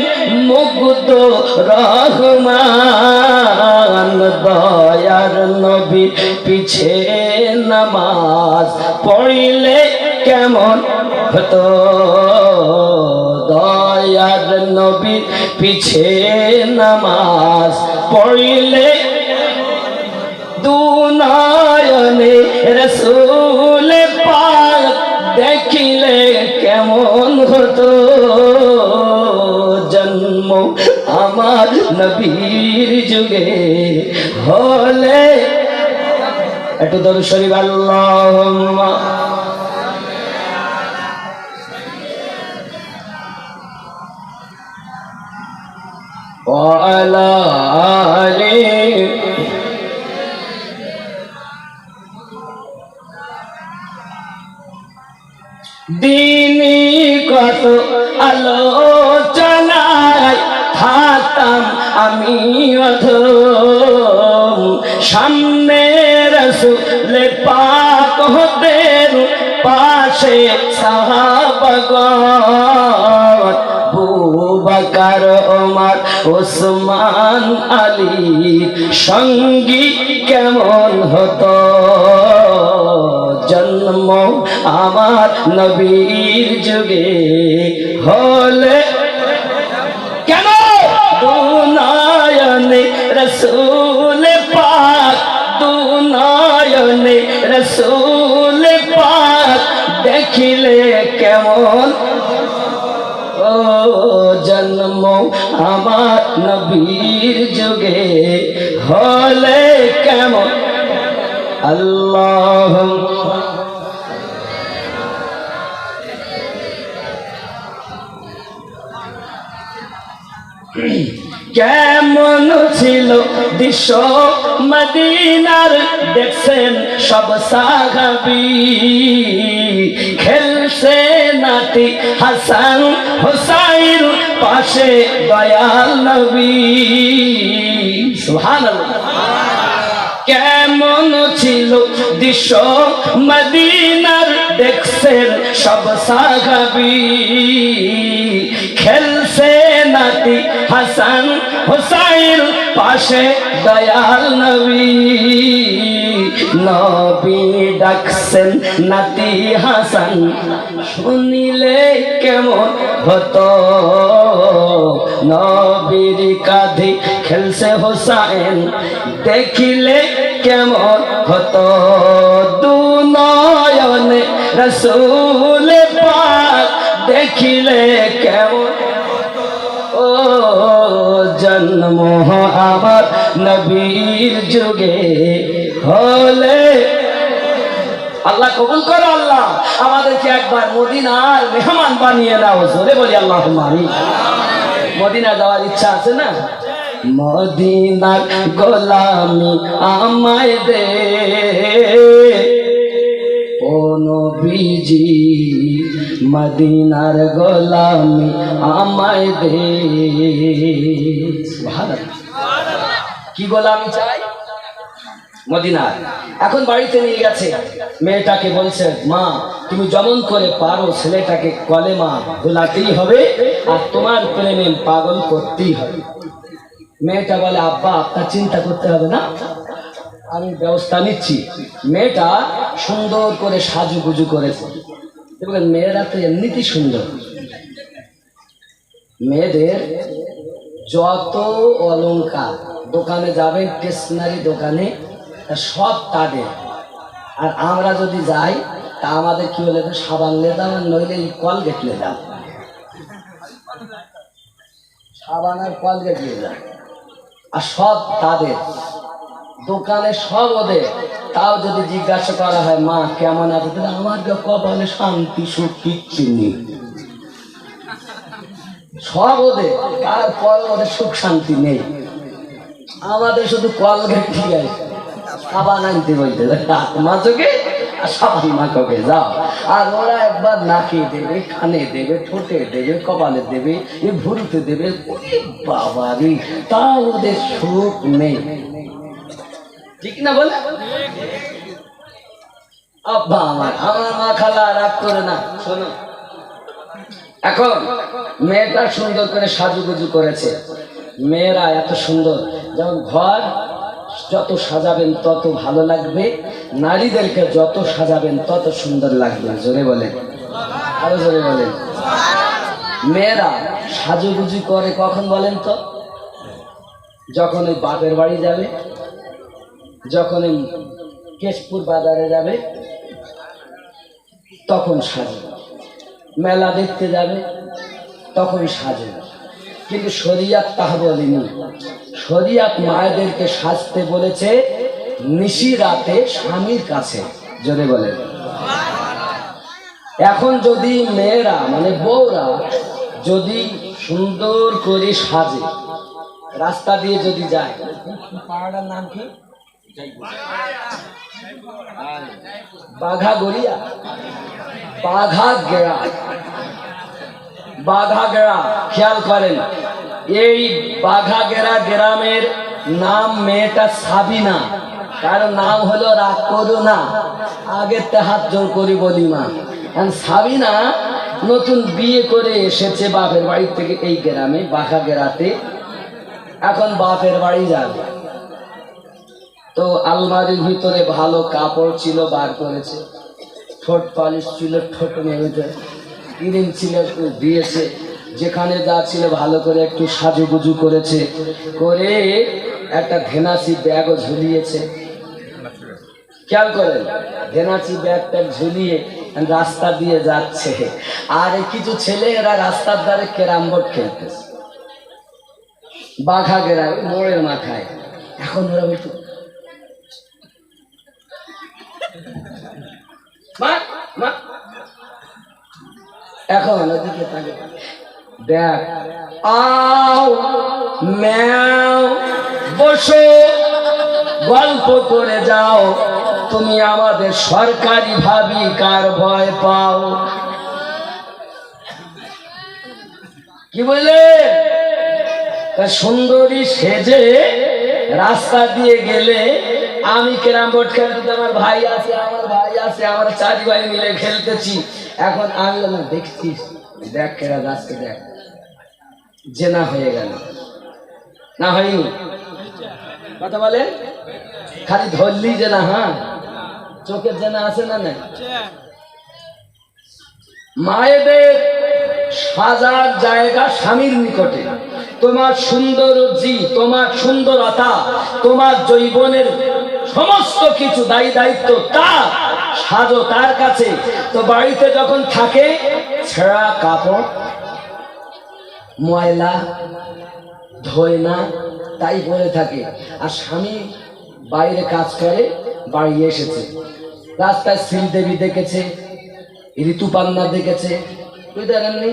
S1: মুগ্ধ রহমান দয়ার নবী পিছে নামাজ পড়িলে কেমন হতো দয়ার নবী পিছে নামাজ পড়িলে দুনয়নে রাসূল পাক দেখিলে কেমন হতো জন্ম আমার নবীর যুগে হলে একটু দরুদ শরীফ আল্লাহুম্মা ওয়া আলা আলি দিনী কত আলোচনায় থাকতাম আমি অধম সামনে রাসূল পাক হতেন পাশে সাহাবাগণ আবু বকর ওমর ওসমান আলী সঙ্গী কেমন হতো জন্ম আমার নবীর যুগে হলে কেন দুনয়নে রাসূল পাক দুনয়নে রাসূল পাক দেখিলে কেমন ও জন্ম আমার নবীর যুগে হলে কেমন আল্লাহ কেমন ছিল দৃশ্য মদিনার দেখছেন সব সাহাবী খেলছে নাতি হাসান হুসাইন পাশে দয়াল নবী সুবহানাল্লাহ কেমন ছিল দৃশ্য মদিনার দেখছেন সব সাহাবী খেলছে নাতি হাসান হুসাইন পাশে দয়াল নবী নবী ডাকছেন নাতি হাসান শুনিলে কেমন হতো নবীর কাঁধে খেলছে হুসাইন দেখিলে কেমন হতো দুনয়নে রাসূল পাক দেখিলে কেমন ও জন্ম আমার নবীর যুগে হলে আল্লাহ কবুল করো। আল্লাহ আমাদেরকে একবার মদিনার মেহমান বানিয়ে নাও, জোরে বলি আল্লাহুম্মা আমিন। মদিনা যাওয়ার ইচ্ছা আছে না? মদিনার গোলামি আমায় দে ও নবীজি, মদিনার গোলামি আমায় দে। সুবহানাল্লাহ। কি গোলামি চাই? মদিনার। এখন বাড়িতে নিয়ে গেছে, মেয়েটাকে বলছে, মা তুমি যেমন করে পারো ছেলেটাকে কলেমা ভোলাতেই হবে আর তোমার প্রেমে পাগল করতেই হবে। মেয়েটা বলে, আব্বা আপনার চিন্তা করতে হবে না, আমি ব্যবস্থা নিচ্ছি। মেয়েটা সুন্দর করে সাজুগুজু করেছে। দেখবেন মেয়েরা তো এমনিতেই সুন্দর। মেয়েদের যত অলংকার, দোকানে যাবেন স্টেশনারি দোকানে, সব তাদের। আর আমরা যদি যাই তা আমাদের কি বলে, সাবান লেদাম আর নইলে কলগেট লেদাম, সাবান আর কলগেট লেদাম, আর সব তাদের দোকানে, সব ওদের। তাও যদি জিজ্ঞাসা করা হয় মা কেমন আছে, আমার কপালে শান্তি সুখ কিচ্ছু নেই, সব ওদের, তারপর ওদের সুখ শান্তি নেই। আমাদের শুধু কলগেট ঠিক আছে, সাবান আনতে বলতে মাঝকে আর সাবান মাখকে যাও। আর ওরা একবার নাকে দেবে, কানে দেবে, ঠোঁটে দেবে, কপালে দেবে, এ ভুরুতে দেবে, বাবারি, তাও ওদের সুখ নেই। ঠিক না বলে? আব্বা আমার মা খালা রাগ করে না, শোনো। এখন মেয়েটা সুন্দর করে সাজুগুজু করেছে। মেয়েরা এত সুন্দর, যেমন ঘর যত সাজাবেন তত ভালো লাগবে, নারীদেরকে যত সাজাবেন তত সুন্দর লাগবে। জোরে বলেন, আরো জোরে বলেন। মেয়েরা সাজুগুজু করে কখন বলেন তো? যখন ওই বাপের বাড়ি যাবে, যখন ওই কেশপুর বাজারে যাবে, তখন সাজে। মেলা দেখতে যাবে, তখন সাজে। কিন্তু শরিয়াত তাহা বলেনি। শরিয়াত মায়েদেরকে সাজতে বলেছে নিশি রাতে স্বামীর কাছে। জোরে বলেন। এখন যদি মেয়েরা মানে বউরা যদি সুন্দর করে সাজে, রাস্তা দিয়ে যদি যায়, পাহাড়ের নাম কি? বাঘা গড়িয়া, বাঘা গেড়া, বাঘা গেড়া। খেয়াল করেন, এই বাঘা গেড়া গ্রামের নাম মেয়েটা সাবিনা, কারণ নাম হলো রাগ করো না, আগের তে হাত জোর করি বলি মা। সাবিনা নতুন বিয়ে করে এসেছে বাপের বাড়ি থেকে এই গ্রামে, বাঘা গেড়াতে। এখন বাপের বাড়ি যাবে, তো আলমারির ভিতরে ভালো কাপড় ছিল, বার করেছে। ঠোঁট পালিশ ছিল, ঠোঁট মেয়েছে, ক্রিম ছিল, দিয়েছে। যেখানে যা ছিল ভালো করে একটু সাজুগুজু করেছে, করে একটা ধেনাচি ব্যাগও ঝুলিয়েছে। খেয়াল করেন, ধেনাচি ব্যাগটা ঝুলিয়ে রাস্তা দিয়ে যাচ্ছে। আর কিছু ছেলে এরা রাস্তার ধারে ক্যারাম বোর্ড খেলতেছে, বাঘা গেরায় মোড়ের মাথায়। এখন ওরা বলতো এখন ওদিকে তাকে দেখ, আও ম্যাও, বসো, গল্প করে যাও, তুমি আমাদের সরকারি ভাবি কার ভয় পাও। কি বললে? সুন্দরী সেজে রাস্তা দিয়ে গেলে, আমি ক্যারাম বোর্ড খেলতে, আমার ভাই আছে, আমরা 4 ভাই মিলে খেলতেছি। এখন আমি দেখছিস, দেখ কেরা যাচ্ছে, দেখ, জেনা হয়ে গেল না, হয়নি? কথা বলে, খালি ধরলি যে না, হ্যাঁ চোখের জেনা আছে না? না, মায়েদের সাজার জায়গা স্বামীর নিকটে। তোমার সৌন্দর্যি, তোমার সুন্দরতা, তোমার যৌবনের সমস্ত কিছু দায়ী দায়িত্ব তার, সাজো তার কাছে। তো বাড়িতে যখন থাকে, ছেঁড়া কাপড়, ময়লা ধোয় না, তাই পরে থাকে। আর স্বামী বাইরে কাজ করে, বাড়ি এসেছে, রাস্তায় শ্রীদেবী দেখেছে, ঋতুপান্না দেখেছে, তুই দেখেননি?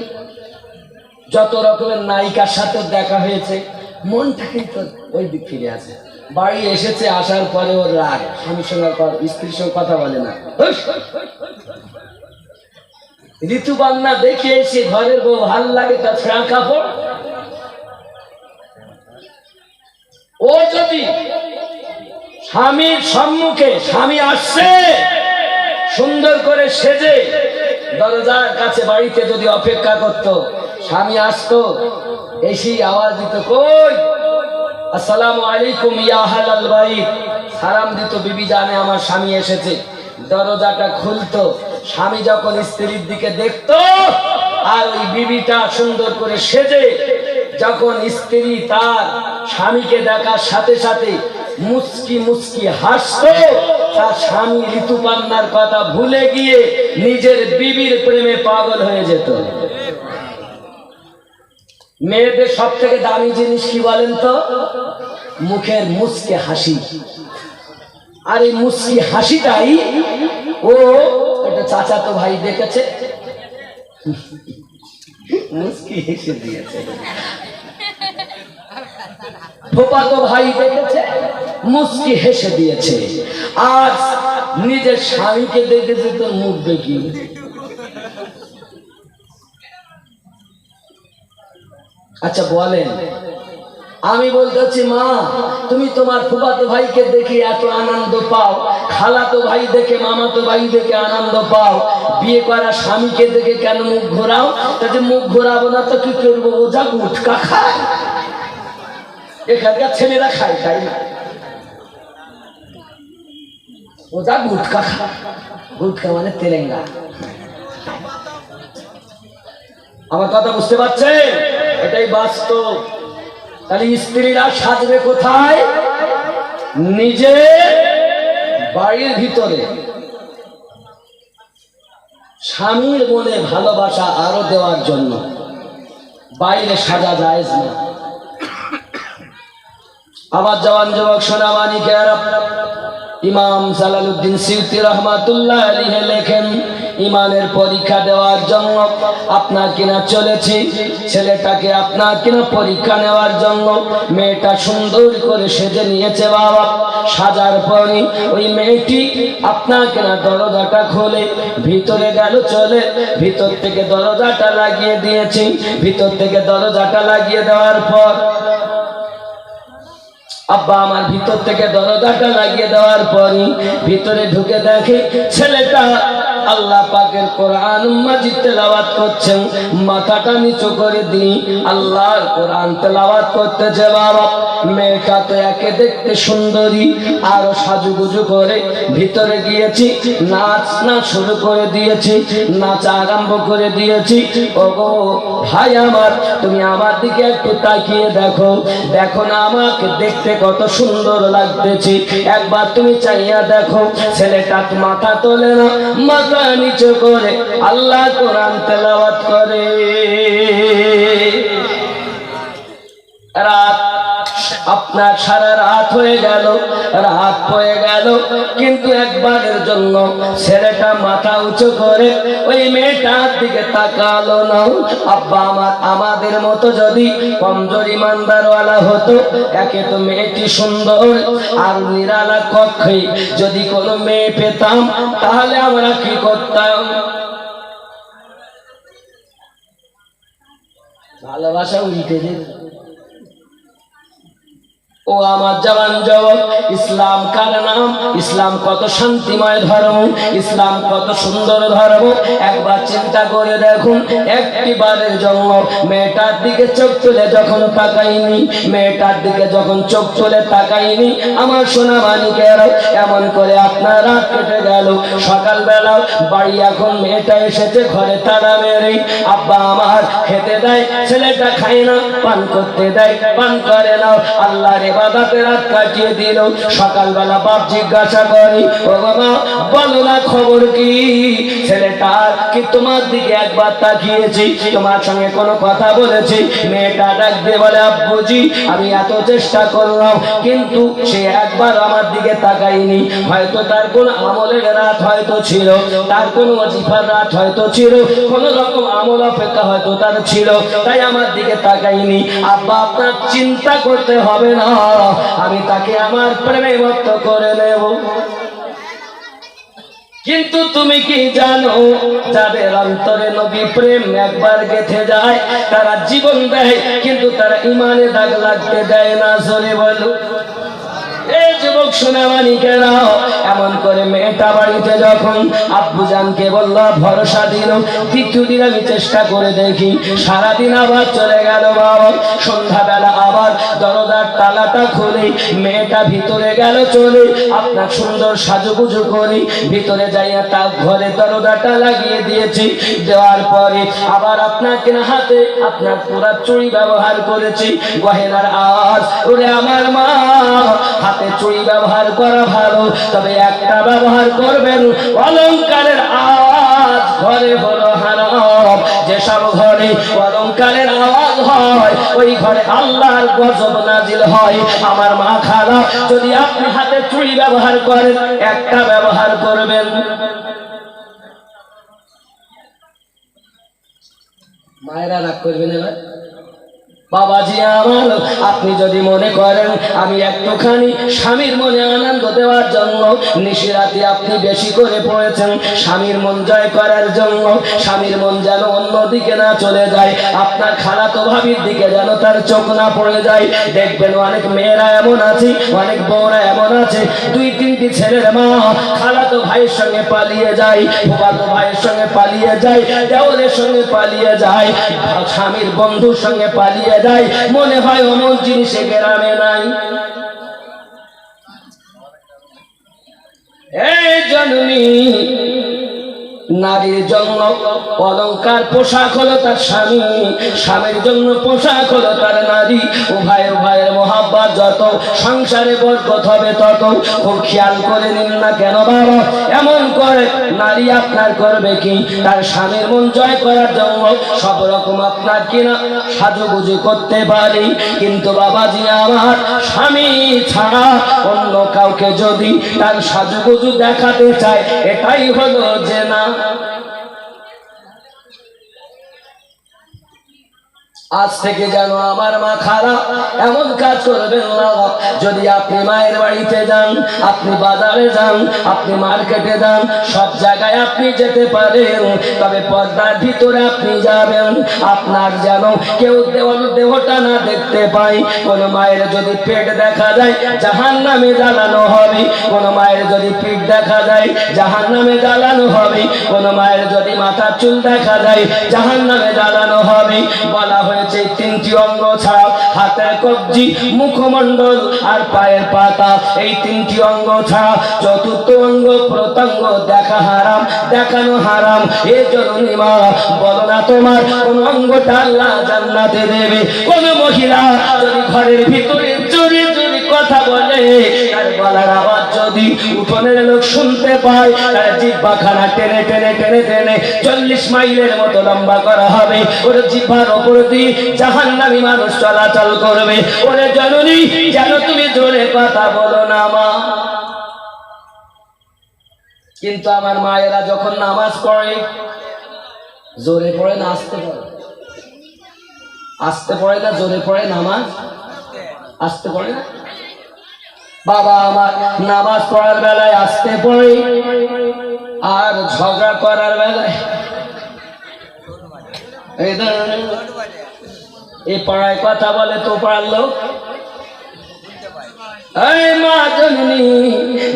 S1: যত রকমের নায়িকার সাথে দেখা হয়েছে, মনটা কিন্তু ওই দিক ফিরে আছে। বাড়ি এসেছে, আসার পরে ওর রাগ, স্বামীর সঙ্গে স্ত্রীর সঙ্গে কথা বলে না। ঋতুপান্না দেখে এসে ঘরের বউ ভাল লাগে তার ফ্রাক কাপড়। ও যদি স্বামীর সম্মুখে, স্বামী আসছে সুন্দর করে সেজে দরজার কাছে বাড়িতে যদি অপেক্ষা করত, স্বামী আসতো, এসেই আওয়াজ দিত, কই আসসালামু আলাইকুম ইয়া আহলাল বাইত, সালাম দিত, বিবি জানে আমার স্বামী এসেছে। দরজাটা খুলতো, স্বামী যখন স্ত্রীর দিকে দেখতো, আর ওই বিবিটা সুন্দর করে সেজে যখন স্ত্রী তার স্বামীকে দেখার সাথে সাথে মুচকি মুচকি হাসতো, তার স্বামী ঋতুপান্নার কথা ভুলে গিয়ে নিজের বিবির প্রেমে পাগল হয়ে যেত। মেয়েদের সব থেকে দামি জিনিস কি বলেন তো? মুখের মুচকি হাসি। আর এই মুচকি হাসিটাই ও এটা চাচাতো ভাই দেখেছে, মুচকি হেসে দিয়েছে। ফুফাতো ভাই দেখেছে, মুচকি হেসে দিয়েছে। আর নিজের স্বামীকে দেখেছে তো মুখ দেখি। আচ্ছা বলেন, আমি বলতেছি মা, তুমি তোমার ফুফাতো ভাইকে দেখে এত আনন্দ পাও, খালাতো ভাই দেখে, মামাতো ভাই দেখে আনন্দ পাও, বিয়ে করা স্বামীকে দেখে কেন মুখ ঘোরাও? তাতে মুখ ঘোরাবো না তো কি করবো? ও যা গুটকা খায়, এখানকার ছেলেরা খায়, তাই না? ও যা গুটকা খায়, গুটকা মানে তেলেঙ্গা। আমার কথা বুঝতে পারছেন? এটাই বাস্তব। তাহলে স্ত্রীরা সাজবে কোথায়? নিজে বাড়ির ভিতরে। স্বামীর মনে ভালোবাসা আরো দেওয়ার জন্য বাইরে সাজা যায় না। আমার জওয়ান যুবক সোনামানিকেরা, ইমাম জালালউদ্দিন সিউতি রহমাতুল্লাহ আলাইহি লেখেন, ইমানের পরীক্ষা দেওয়ার জন্য আপনার কিনা চলেছে, ছেলেটাকে আপনার কিনা পরীক্ষা নেওয়ার জন্য মেয়েটা সুন্দর করে সেজে নিয়েছে। বাবা সাজার পরে ওই মেয়েটি আপনার কিনা দরজাটা খোলে, ভিতরে গেল চলে, ভিতর থেকে দরজাটা লাগিয়ে দিয়েছে। ভিতর থেকে দরজাটা লাগিয়ে দেওয়ার পর আব্বা আমার ভিতর থেকে দরজাটা লাগিয়ে দেওয়ার পরই ভিতরে ঢুকে দেখে ছেলেটা আল্লাহ পাকের কোরআন মাজিদ তেলাওয়াত করছেন। মাথাটা নিচু করে দিয়ে আল্লাহর কোরআন তেলাওয়াত করতেছে। বাবা মেয়েটা তো একে দেখতে সুন্দরী, আরো সাজুগুজু করে ভিতরে গিয়েছি, নাচ শুরু করে দিয়েছি, নাচ আরম্ভ করে দিয়েছি। ওগো ভাই আমার, তুমি আমার দিকে একটু তাকিয়ে দেখো, দেখো না আমাকে দেখতে কত সুন্দর লাগতেছে, একবার তুমি চাইয়া দেখো। ছেলেটা মাথা তোলে না, মাথা নিচু করে আল্লাহ কোরআন তেলাওয়াত করে। রাত আপনার সারা রাত হয়ে গেল, রাত হয়ে গেল, কিন্তু একবারের জন্য ছেলেটা মাথা উঁচু করে ওই মেয়েটার দিকে তাকালো না। আব্বা আমার, আমাদের মতো যদি কমজোর ইমানদারওয়ালা হতো, একে তো মেয়েটি সুন্দর, আর নিরালা কক্ষে যদি কোনো মেয়ে পেতাম, তাহলে আমরা কি করতাম? ভালোবাসা উল্টে যেত। ও আমার জওয়ান যুবক, ইসলাম কার নাম? ইসলাম কত শান্তিময় ধর্ম, ইসলাম কত সুন্দর ধর্ম। একবার চিন্তা করে দেখুন, একটিবারের জন্য মেয়েটার দিকে চোখ তুলে যখন তাকাইনি, মেয়েটার দিকে যখন চোখ তুলে তাকাইনি, আমার সোনা মানিকেরা, এমন করে আপনার রাত কেটে গেল। সকালবেলা বাড়ি এখন মেয়েটা এসেছে, ঘরে তালা মেরে আব্বা আমার খেতে দেয়, ছেলেটা খায় না, পান করতে দেয়, পান করে না। আল্লাহর ইবাদতে রাত কাটিয়ে দিল। সকালবেলা বাপ জিজ্ঞাসা করে, ও বাবা বলো না খবর কি? ছেলেটার কি তোমার দিকে একবার তাকিয়েছি, তোমার সঙ্গে কোনো কথা বলেছি? মেয়েটা ডাক দিয়ে বলে, আব্বুজি আমি এত চেষ্টা করলাম কিন্তু সে একবার আমার দিকে তাকায়নি। হয়তো তার কোন আমলের রাত হয়তো ছিল, তার কোন ওয়াজিফার রাত হয়তো ছিল, কোন রকম আমল অপেক্ষা হয়তো তার ছিল, তাই আমার দিকে তাকায়নি। আব্বা আপনার চিন্তা করতে হবে না, আমি তাকে আমার প্রেমে মত্ত করে নেব। কিন্তু তুমি কি জানো, যাদের অন্তরে নবী প্রেম একবার গেঁথে যায় তারা জীবন দেয়, কিন্তু তারা ইমানে দাগ লাগতে দেয় না। জোরে বলো। এই যুবক সোনামানিকেরা, এমন করে মেয়েটা বাড়িতে যখন আব্বুজানকে বলল, ভরসা দিল, দ্বিতীয় দিন আমি চেষ্টা করে দেখি। সারাদিন আবার চলে গেল বাবা। সন্ধ্যাবেলা আবার দরজার তালাটা খুলে মেয়েটা ভিতরে গেল চলে। আপনার সুন্দর সাজুগুজু করে ভিতরে যাইয়া তার ঘরে দরজাটা লাগিয়ে দিয়েছি। দেওয়ার পরে আবার আপনাকে হাতে আপনার পুরা চুড়ি ব্যবহার করেছি, গহেনার আওয়াজ। ওরে আমার মা, হাতে চুড়ি ব্যবহার করা ভালো, তবে একটা ব্যবহার করবেন, অলংকারের আওয়াজ ঘরে হলো হারাম। যেসব ঘরে অলংকারের আওয়াজ হয় ওই ঘরে আল্লাহর গজব নাজিল হয়। আমার মা খালা, যদি আপনি হাতে চুড়ি ব্যবহার করেন, একটা ব্যবহার করবেন। মায়েরা রাগ করবেন এবার। বাবাজি আমার, আপনি যদি মনে করেন আমি একটুখানি স্বামীর মনে আনন্দ দেওয়ার জন্য নিশিরাতে আপনি বেশি করে পড়েছেন, স্বামীর মন জয় করার জন্য, স্বামীর মন যেন অন্যদিকে না চলে যায়, আপনার খালাতো ভাবির দিকে যেন তার চোখ না পড়ে যায়। দেখবেন অনেক মেয়েরা এমন আছে, অনেক বউরা এমন আছে, দুই তিনটি ছেলের মা খালাতো ভাইয়ের সঙ্গে পালিয়ে যায়, ফুফাতো ভাইয়ের সঙ্গে পালিয়ে যায়, দেওরের সঙ্গে পালিয়ে যায়, স্বামীর বন্ধুর সঙ্গে পালিয়ে যায়। মনে হয় অমন জিনিসে গ্রামে নাই। এই জন্যই নারীর জন্য অলংকার পোশাক হলো তার স্বামী, স্বামীর জন্য পোশাক হলো তার নারী। উভয়ের উভয়ের মহাব্বত যত, সংসারে বরকত হবে তত। খুব খেয়াল করে নিন না কেন বাবা, এমন করে নারী আপনার করবে কি? তার স্বামীর মন জয় করার জন্য সব রকম আপনার কিনা সাজুগুজু করতে পারি, কিন্তু বাবাজি আমার, স্বামী ছাড়া অন্য কাউকে যদি তার সাজুগুজু দেখাতে চায়, এটাই হলো যে না। আজ থেকে যেন আমার মা খালা এমন কাজ করবেন না। যদি আপনি মায়ের বাড়িতে যান, আপনি বাজারে যান, আপনি মার্কেটে যান, সব জায়গায় আপনি যেতে পারেন, তবে পর্দার ভিতরে আপনি যাবেন। আপনার যেন কেউ দেহটা না দেখতে পায়। কোন মায়ের যদি পেট দেখা যায়, জাহান্নামে জ্বালানো হবে। কোন মায়ের যদি পিঠ দেখা যায়, জাহান্নামে জ্বালানো হবে। কোন মায়ের যদি মাথার চুল দেখা যায়, জাহান্নামে জ্বালানো হবে। বলা হয়েছে তিনটি অঙ্গ ছাড়া, হাতের কবজি, মুখমণ্ডল আর পায়ের পাতা, এই তিনটি অঙ্গ ছাড়া চতুর্থ অঙ্গ প্রত্যঙ্গ দেখা হারাম, দেখানো হারাম। এই জন্য মা, বলো না তোমার কোন অঙ্গটা আল্লাহ জান্নাতে দেবে? কোন মহিলা যদি ঘরের ভিতরে চুরি চুরি কথা বলে, তার গলার আওয়াজ যদি উঠোনের লোক শুনতে পায়, তার জিহ্বাখানা টেনে টেনে টেনে টেনে 40 মাইলের মতো লম্বা করা হবে। ওর জিহ্বার ওপর দিয়ে জাহান্নামী মানুষ চলাচল করবে। ওরে জননী, যেন তুমি জোরে কথা বলো না মা। কিন্তু আমার মায়েরা যখন নামাজ পড়ে, জোরে পড়ে না আস্তে পড়ে? আস্তে পড়ে না জোরে পড়ে? নামাজ আস্তে পড়ে না? বাবা আমার নামাজ পড়ার বেলায় আস্তে পড়ে, আর ঝগড়া করার বেলায় এই পাড়ায় কথা বলে তো পারলো।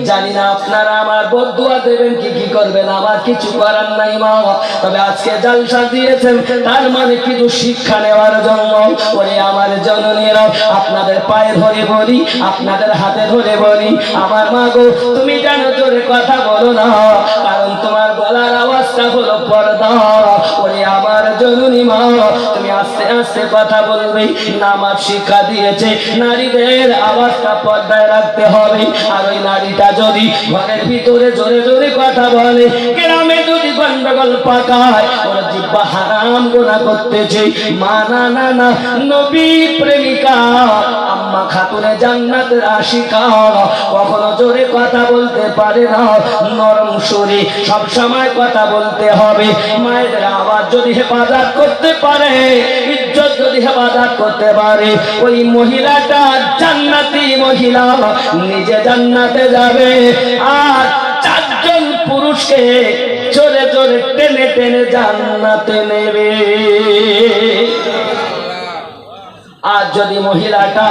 S1: জানি না আপনারা আমার বদুয়া দেবেন কি কি করবেন, আমার কিছু করার নাই মা। তবে আজকে জালসা দিয়েছেন, তার মানে কিছু শিক্ষা নেওয়ার জন্য। ওরে আমার জননীরা, আপনাদের পায়ে ধরে বলি, আপনাদের হাতে ধরে বলি, আমার মা গো, তুমি যেন জোরে কথা বলো না, কারণ তোমার গলার আওয়াজটা হলো পর্দা। ওরে আমার জননী মা, তুমি আস্তে আস্তে আস্তে কথা বলবে। নামাজ শিক্ষা দিয়েছে নারীদের আওয়াজটা পর্দায় রাখতে হবে। আর ওই নারীটা যদি ঘরের ভিতরে জোরে জোরে কথা বলে, গ্রামে যদি গন্ডগোল পাকায়, ওর জিহ্বা হারাম গুনাহ করতেছে। মানা না না, নবী প্রেমিকা আম্মা খাতুনে জান্নাতের আশিকা কখনো জোরে কথা বলতে পারে না, নরম সুরে সব সময় কথা বলতে হবে। মায়েদের আওয়াজ যদি হেফাজত করতে পারে, ইজ্জত যদি হেফাজত করতে পারে, ওই মহিলাটা জান্নাতি মহিলা, নিজে জান্নাতে যাবে। আর চারজন পুরুষকে জোরে জোরে টেনে টেনে জান্নাতে নেবে। আর যদি মহিলাটা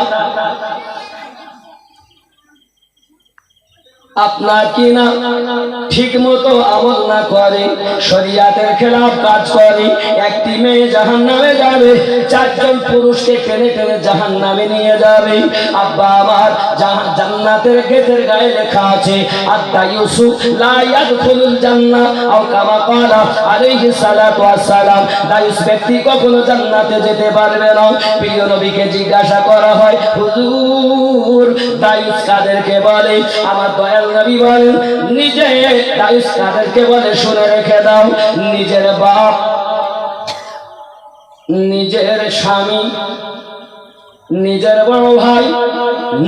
S1: আপনার কিনা ঠিক মতো আমল না করে, শরিয়াতের খেলাফ কাজ করে, একটি মেয়ে জাহান্নামে যাবে, চারজন পুরুষকে টেনে টেনে জাহান্নামে নিয়ে যাবে। আব্বা আমার জান্নাতের গেটের গায়ে লেখা আছে আত্তা ইউসুফ লা ইয়াদখুলুল জান্নাহ আও কামা ক্বালা আলাইহিস সালাতু ওয়াস সালাম। দায়ুস ব্যক্তি কখনো জান্নাতে যেতে পারবে না। প্রিয় নবীকে জিজ্ঞাসা করা হয়, হুজুর দায়ুস কাদেরকে বলে? আমার দয়াল নবী বলেন, নিজে দায়ুস কাদেরকে বলে শুনে রেখে দাও। নিজের বাপ, নিজের স্বামী, নিজের বড় ভাই,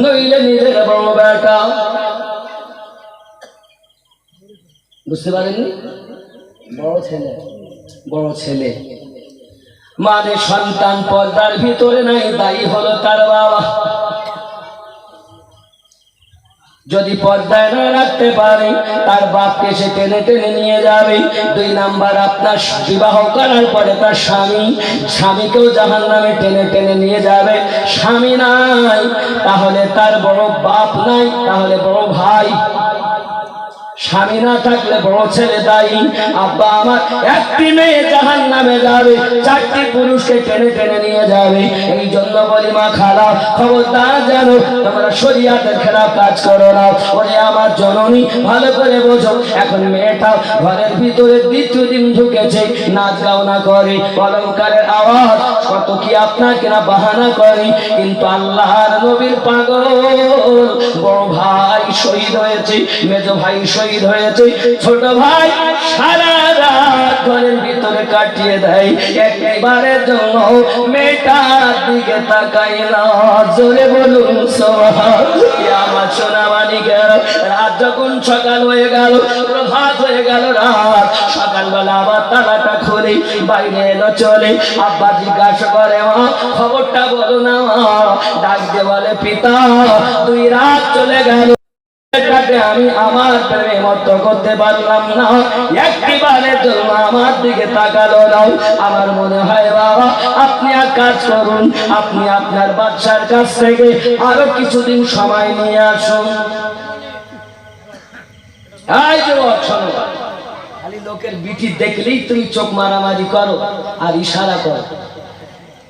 S1: নইলে নিজের বড় বেটা। বুঝতে পারেননি? বড় ছেলে, বড় ছেলে মানে সন্তান পর্দার ভিতরে নাই, দায়ী হলো তার বাবা। যদি পর্দায় না রাখতে পারে, তার বাপকে সে টেনে টেনে নিয়ে যাবে। 2 নাম্বার, আপনার বিবাহ করার পরে তার স্বামীকেও জাহান্নামে টেনে টেনে নিয়ে যাবে। স্বামী নাই তাহলে তার বড় বাপ নাই, তাহলে বড় ভাই। স্বামী না থাকলে বড় ছেলে দায়ী। আব্বা আমার একটি মেয়ে জাহান্নামে যাবে, 4টি পুরুষকে টেনে টেনে নিয়ে যাবে। এই জন্য বলি মা খালা, খবরদার জানো তোমরা শরিয়াতের খেলাফ কাজ করো না। ওরে আমার জননী ভালো করে বোঝো, এখন মেয়েটা ঘরের ভিতরে 2য় দিন ঢুকেছে, নাচ গাওনা করে, অলংকারের আওয়াজ কত কি আপনার কিনা বাহানা করে। কিন্তু আল্লাহর নবীর পাগল বড় ভাই শহীদ হয়েছে, মেজ ভাই শহীদ হয়েছে, ছোট ভাই সারা রাত ঘরের ভিতরে কাটিয়ে দেয়। একবারের জন্য মেয়েটার দিকে তাকাই না। জোরে বলুন সুবহানাল্লাহ। আমার সোনা মানিকের, রাত যখন সকাল হয়ে গেল, প্রভাত হয়ে গেল, রাত সকালবেলা আবার তালাটা খুলে বাইরে এলো চলে। আব্বা জিজ্ঞাসা করে, মা খবরটা বলো না। ডাক দিয়ে বলে, পিতা 2 রাত চলে গেল, আমি আমার প্রেমে মত করতে পারলাম না, একবারের জন্য আমার দিকে তাকালো না। আমার মনে হয় বাবা আপনি এক কাজ করুন, আপনি আপনার বাচ্চার কাছ থেকে আরো কিছুদিন সময় নিয়ে আসুন। এই যে শোনো, খালি লোকের বিটি দেখলেই তুমি চোখ মারামারি করো আর ইশারা করো।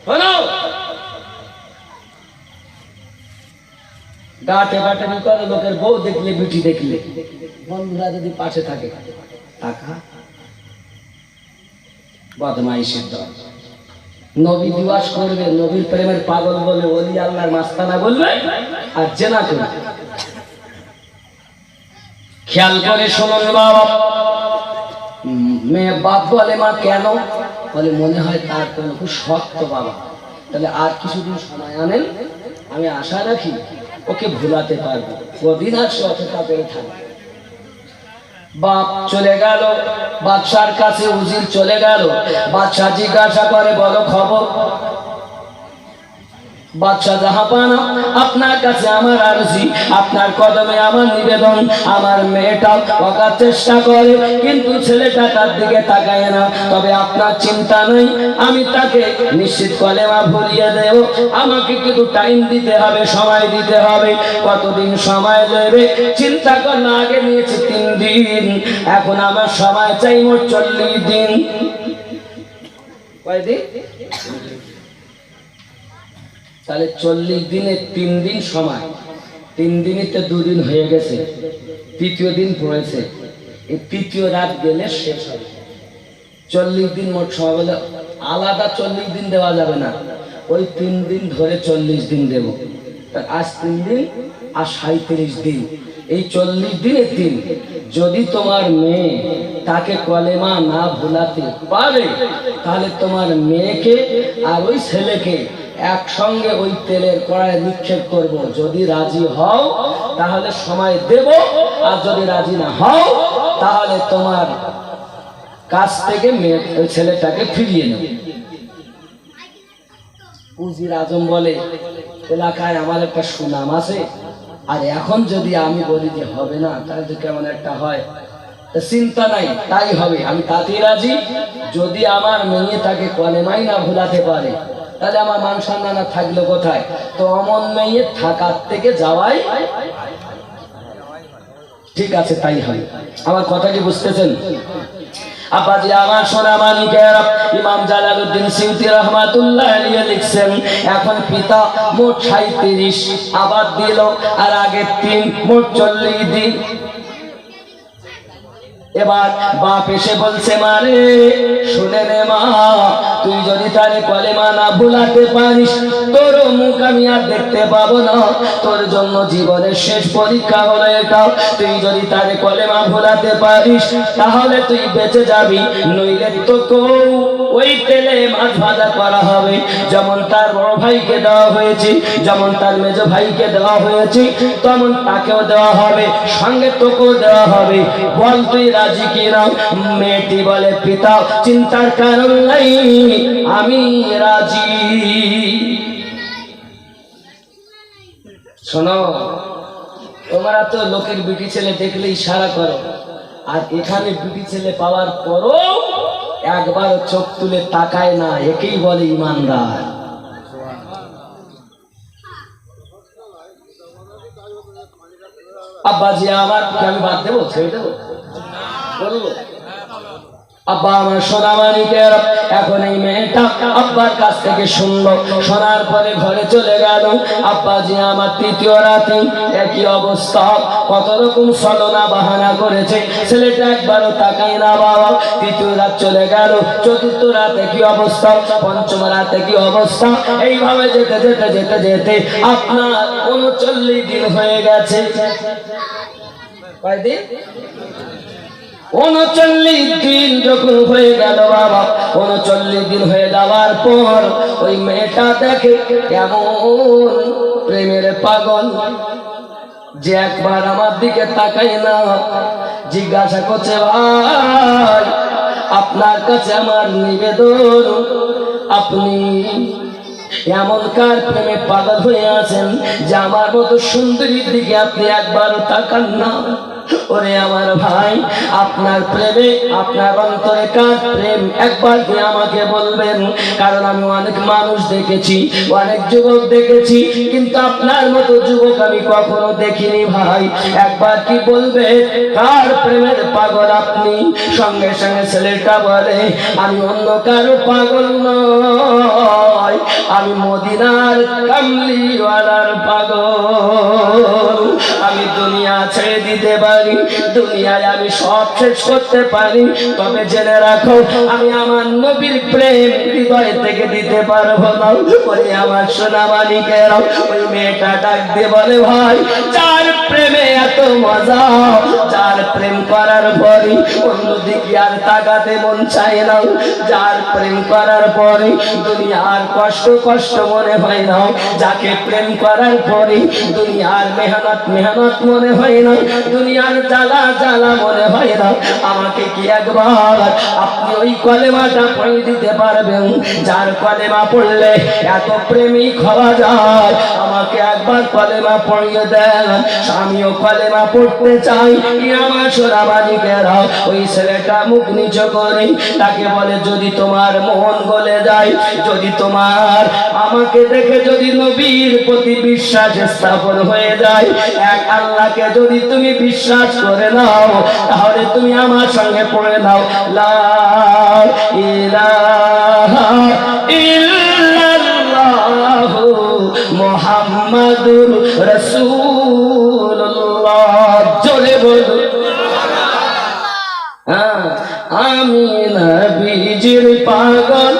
S1: শোনো, গাটে গাটে করে লোকের বউ দেখলে, বিটি দেখলে, বন্ধুরা যদি পাশে থাকে, টাকা বদমাইশের দল। নবী দিবস করবে, নবীর প্রেমের পাগল বলে, ওলি আল্লাহর মাস্তানা বলবে, আর জেনা করবে। খেয়াল করে শুনুন বাবা, মেয়ে বাপ বলে, মা কেন? বলে মনে হয় তার কোনো খুব শক্ত বাবা, তাহলে আর কিছুদিন সময় আনেন, আমি আশা রাখি ওকে ভুলাতে পারবো, কদিন আর সে অপেক্ষা করে থাকবে। বাপ চলে গেল, বাদশার কাছে উজির চলে গেল। বাদশা জিজ্ঞাসা করে, বলো খবর। বাদশা জাহাপানা, আপনার কাছে আমার আরজি, আপনার কদমে আমার নিবেদন। আমার মেয়েটা ওকার চেষ্টা করে, কিন্তু ছেলেটা তার দিকে তাকায় না। তবে আপনার চিন্তা নেই, আমি তাকে নিশ্চিত কলেমা ভুলিয়ে দেব। আমাকে কিন্তু টাইম দিতে হবে, সময় দিতে হবে। কতদিন সময় দেবে চিন্তা কর না, আগে নিয়েছি 3 দিন, এখন আমার সময় চাই মোট 40 দিন। কয়দিন? তাহলে 40 দিনে 3 দিন সময়, 3 দিনই তো 2 দিন হয়ে গেছে, 3য় দিন পড়েছে, এই 3য় রাত গেলে শেষ হবে। 40 দিন মোট সময়, বলে আলাদা 40 দিন দেওয়া যাবে না, ওই 3 দিন ধরে 40 দিন দেব। আজ 3 দিন আর 37 দিন, এই 40 দিনের দিন যদি তোমার মেয়ে তাকে কলেমা না ভুলাতে পারে, তাহলে তোমার মেয়েকে আর ওই ছেলেকে একসঙ্গে ওই তেলের কড়ায় নিক্ষেপ করব। যদি রাজি হও তাহলে সময় দেব, আর যদি রাজি না হও তাহলে তোমার কাছ থেকে মেয়ে ওই ছেলেটাকে ফিরিয়ে নেব। উজির আজম বলে, এলাকায় আমার একটা সুনাম আছে, আর এখন যদি আমি বলি যে হবে না, তাহলে তো কেমন একটা হয়। চিন্তা নাই, তাই হবে, আমি তাতেই রাজি। যদি আমার মেয়ে তাকে কলেমাই না ভুলাতে পারে, তাহলে আমার মান সম্মান থাকলো কোথায়? তো অমন মেয়ে থাকার থেকে যাওয়াই ঠিক আছে, তাই হয়। আমার কথা কি বুঝতেছেন? আপাজি আমার সোনা মানিকেরা, ইমাম জালালউদ্দিন সিউতি রহমাতুল্লাহ আলাইহি লিখছেন, এখন পিতা মোট 37 আবার দিল, আর আগে 3, মোট 40 দিন। এবার বাপ এসে বলছে, মারে শুনে নে মা, তুই যদি তারে কলেমা না ভুলাতে পারিস, তোর মুখ আমি আর দেখতে পাবো না। তোর জন্য জীবনের শেষ পরীক্ষা হলো এটা। তুই যদি তারে কলেমা ভুলাতে পারিস তাহলে তুই বেঁচে যাবি, নইলে তোকে ওই তেলে মাছ ভাজা করা হবে। যেমন তার বড় ভাইকে দেওয়া হয়েছে, যেমন তার মেজ ভাইকে দেওয়া হয়েছে, তেমন তাকেও দেওয়া হবে, সঙ্গে তোকেও দেওয়া হবে। বল তুই রাজি কিনা? মেয়েটি বলে, পিতা চিন্তার কারণ নাই, আমি রাজি। শোনো, তোমরা তো লোকের বিটি ছেলে দেখলে ইশারা করো, আর এখানে বিটি ছেলে পাওয়ার পরও একবার চোখ তুলে তাকায় না, একেই বলে ইমানদার। আব্বাজি আমার আমি বাদ দেবো, ছেড়ে দেবো, বলবো? আব্বা আমার সোনা মানিকের, এখন এই মেয়েটা আব্বার কাছ থেকে শুনলো, শোনার পরে ঘরে চলে গেল। আব্বাজি আমার তৃতীয় রাতে একই অবস্থা, কত রকম ছলনা বাহানা করেছে, ছেলেটা একবারও তাকায় না বাবা। তৃতীয় রাত চলে গেল, চতুর্থ রাতে কি অবস্থা, পঞ্চম রাতে কি অবস্থা, এইভাবে যেতে যেতে যেতে যেতে আপনার 39 দিন হয়ে গেছে। কয়দিন? 39 দিন যখন হয়ে গেল বাবা, 39 দিন হয়ে যাওয়ার পর ওই মেয়েটা দেখে কেমন প্রেমের পাগল, যে একবার আমার দিকে তাকায় না। জিজ্ঞাসা করছে, ভাই আপনার কাছে আমার নিবেদন, আপনি এমন কার প্রেমে পাগল হয়ে আছেন যে আমার মতো সুন্দরীর দিকে আপনি একবারও তাকান না? ওরে আমার ভাই, আপনার প্রেমে আপনার অন্তরে কার প্রেম একবার কি আমাকে বলবেন? কারণ আমি অনেক মানুষ দেখেছি, অনেক যুবক দেখেছি, কিন্তু আপনার মতো যুবক আমি কখনো দেখিনি ভাই। একবার কি বলবে কার প্রেমের পাগল আপনি? সঙ্গে সঙ্গে ছেলেটা বলে, আমি অন্য কারো পাগল নয়, আমি মদিনার কামলিওয়ালার পাগল। আমি দুনিয়া ছেড়ে দিতে পারি, দুনিয়ায় আমি সব শেষ করতে পারি, তবে জেনে রাখো আমি আমার নবীর প্রেম হৃদয় থেকে দিতে পারবো না। ওরে আমার সোনা মানিকেরা, ওই মেয়েটা ডাক দিয়ে বলে, ভাই যার প্রেমে এত মজা, যার প্রেম করার পরে অন্যদিকে আর তাকাতে মন চায় না, যার প্রেম করার পরে দুনিয়ার কষ্ট কষ্ট মনে হয় না, যাকে প্রেম করার পরে দুনিয়ার মেহনত মেহনত মনে হয় না, দুনিয়ার জ্বালা জ্বালা মনে হয় না, আমাকে কি একবার আপনি ওই কলেমাটা পড়ে দিতে পারবেন? যার কলেমা পড়লে এত প্রেমিক হওয়া যায়, আমাকে একবার কলেমা পড়িয়ে দেন, আমিও কলেমা পড়তে চাই। আমার সোনা মানিকেরা, ওই ছেলেটা মুখ নিচু করে তাকে বলে, যদি তোমার মন গলে যায়, যদি তোমার আমাকে দেখে যদি নবীর প্রতি বিশ্বাস স্থাপন হয়ে যায়, এক আল্লাহকে যদি তুমি বিশ্বাস করে নাও, তাহলে তুমি আমার সঙ্গে পড়ে নাও, লা ইলাহা ইল্লাল্লাহু মুহাম্মাদুর রাসূলুল্লাহ। জোরে বলো, আমি নবীজির পাগল,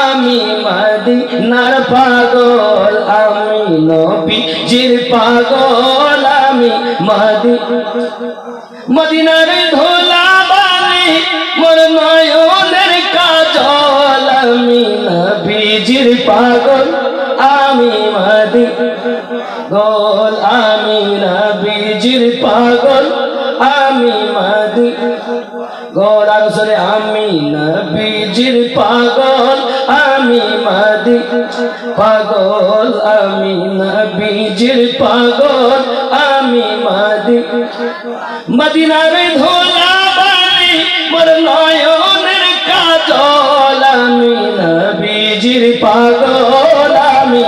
S1: আমি মদিনার পাগল আমি নবীজির পাগল আমি মদিনার ধুলা বালি মোর নয়নের কাজল আমি নবীজির পাগল আমি গোল আমি নবীজির পাগল আমি গোল আর সরে আমি নবীজির পাগল আমি পাগল আমি নবীজির পাগল আমি মদিনার ধুলা বালি মোর নয়নের কাজল আমি নবীজির পাগল আমি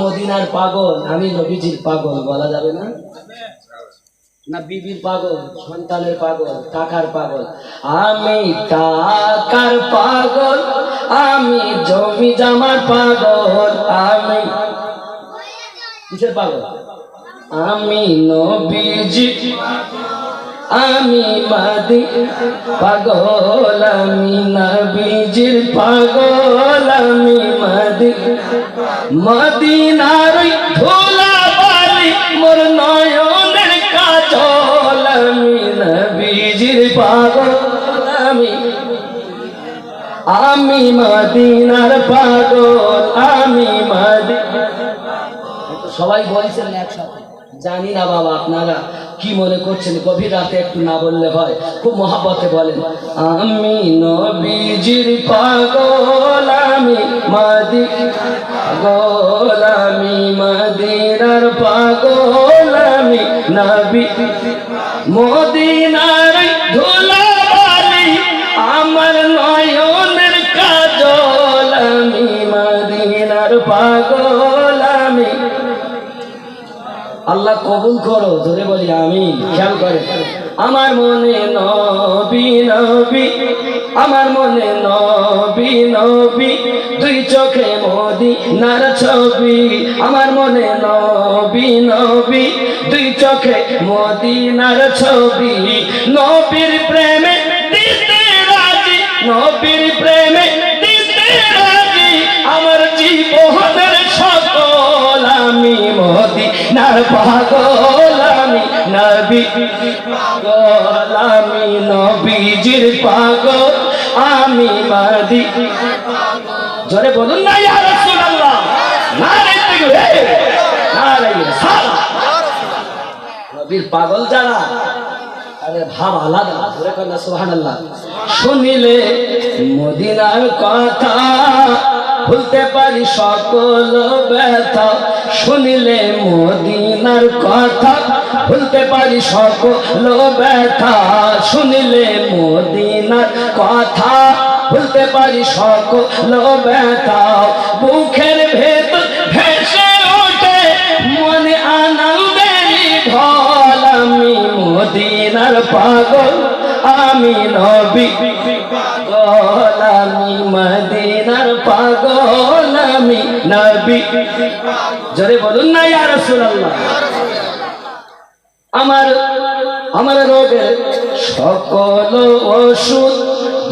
S1: মদিনার পাগল আমি নবীজির পাগল বলা যাবে না? না বিবির পাগল, সন্তানের পাগল, টাকার পাগল? আমি টাকার পাগল আমি জমি জামার পাগল আমি কিসের পাগল? আমি নবীজি আমি পাগল আমি নবীজির পাগল আমি মদিনার ধুলা বালি মোর নয়নের কাজল আমি নবীজির পাগল আমি মদিনার পাগল আমি সবাই বলছেন একসাথে। জানি না বাবা আপনারা কি মনে করছেন, গভীর রাতে একটু না বললে হয়, খুব মহাব্বতে বলেন। আমি নবীজির পাগল আমি পাগল আমি মদিনার পাগল আমি নবী মদিনার ধুলা বালি আমার নয়নের কাজল আমি মদিনার পাগল আমি। আল্লাহ কবুল করো, ধরে বলি আমি। খেয়াল করে আমার মনে নবী নবী আমার মনে নবী নবী দুই চোখে মদিনার ছবি আমার মনে নবী নবী দুই চোখে মদিনার ছবি নবীর প্রেমে দিতে রাজি নবীর প্রেমে দিতে রাজি আমার জীবনের সকল আমি মদিনার পাগল আমি নবী পাগল আমি নবীজির পাগল আমি জোরে বলুন না ইয়া রাসূলুল্লাহ, নারে তাকবীর, নারে রিসালাত। নবীর পাগল যারা, আরে ভাব আলাদা, ধরে কন্যা সুবহানাল্লাহ। শুনিলে মদিনার কথা ভুলতে পারি সকল ব্যথা শুনিলে মদিনার কথা ভুলতে পারি সকল ব্যথা শুনিলে মদিনার কথা ভুলতে পারি সকল ব্যথা বুকের ভেতর ভেসে ওঠে মনে আনন্দেরই ঢল আমি মদিনার পাগল আমি নবী পাগল আমি মদিনার পাগল আমি নবী। জোরে বলুন না ইয়া রাসূলুল্লাহ। আমার রোগের সকল ওষুধ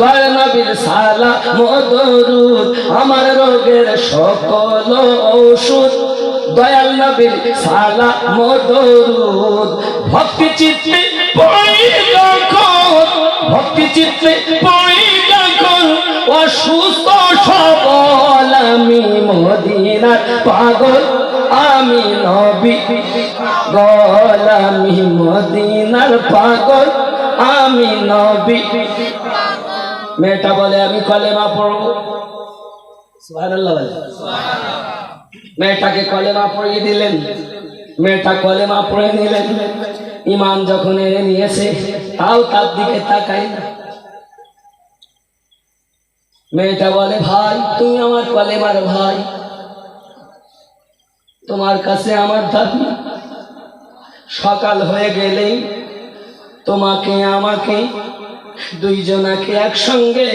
S1: দয়াল নবীর সালাম ও দরুদ আমার রোগের সকল ঔষধ দয়াল নবীর সালাম ও দরুদ ভক্তি চিত্তে পড়ি যখন ভক্তি চিত্তে পড়ি যখন অসুস্থ সবল আমি মদিনার পাগল আমি নবী পাগল আমি মদিনার পাগল আমি নবী। মেয়েটা বলে আমি কলেমা পড়বো, সুবহানাল্লাহ বলে। মেয়েটাকে কলেমা পড়িয়ে দিলেন, মেয়েটা কলেমা পড়ে নিলেন। ইমান যখন এনে নিয়েছে তাও তার দিকে তাকাই না। মেয়েটা বলে ভাই তুমি আমার কলেমার ভাই, তোমার কাছে আমার দাবি সকাল হয়ে গেলেই তোমাকে আমাকে দুইজনাকে একসঙ্গে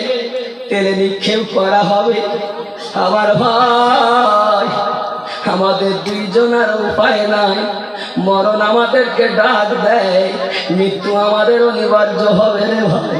S1: তেলে নিক্ষেপ করা হবে। আমার ভাই আমাদের দুইজনের উপায় নাই, মরণ আমাদেরকে ডাক দেয়, মৃত্যু আমাদের অনিবার্য হবে রে ভাই।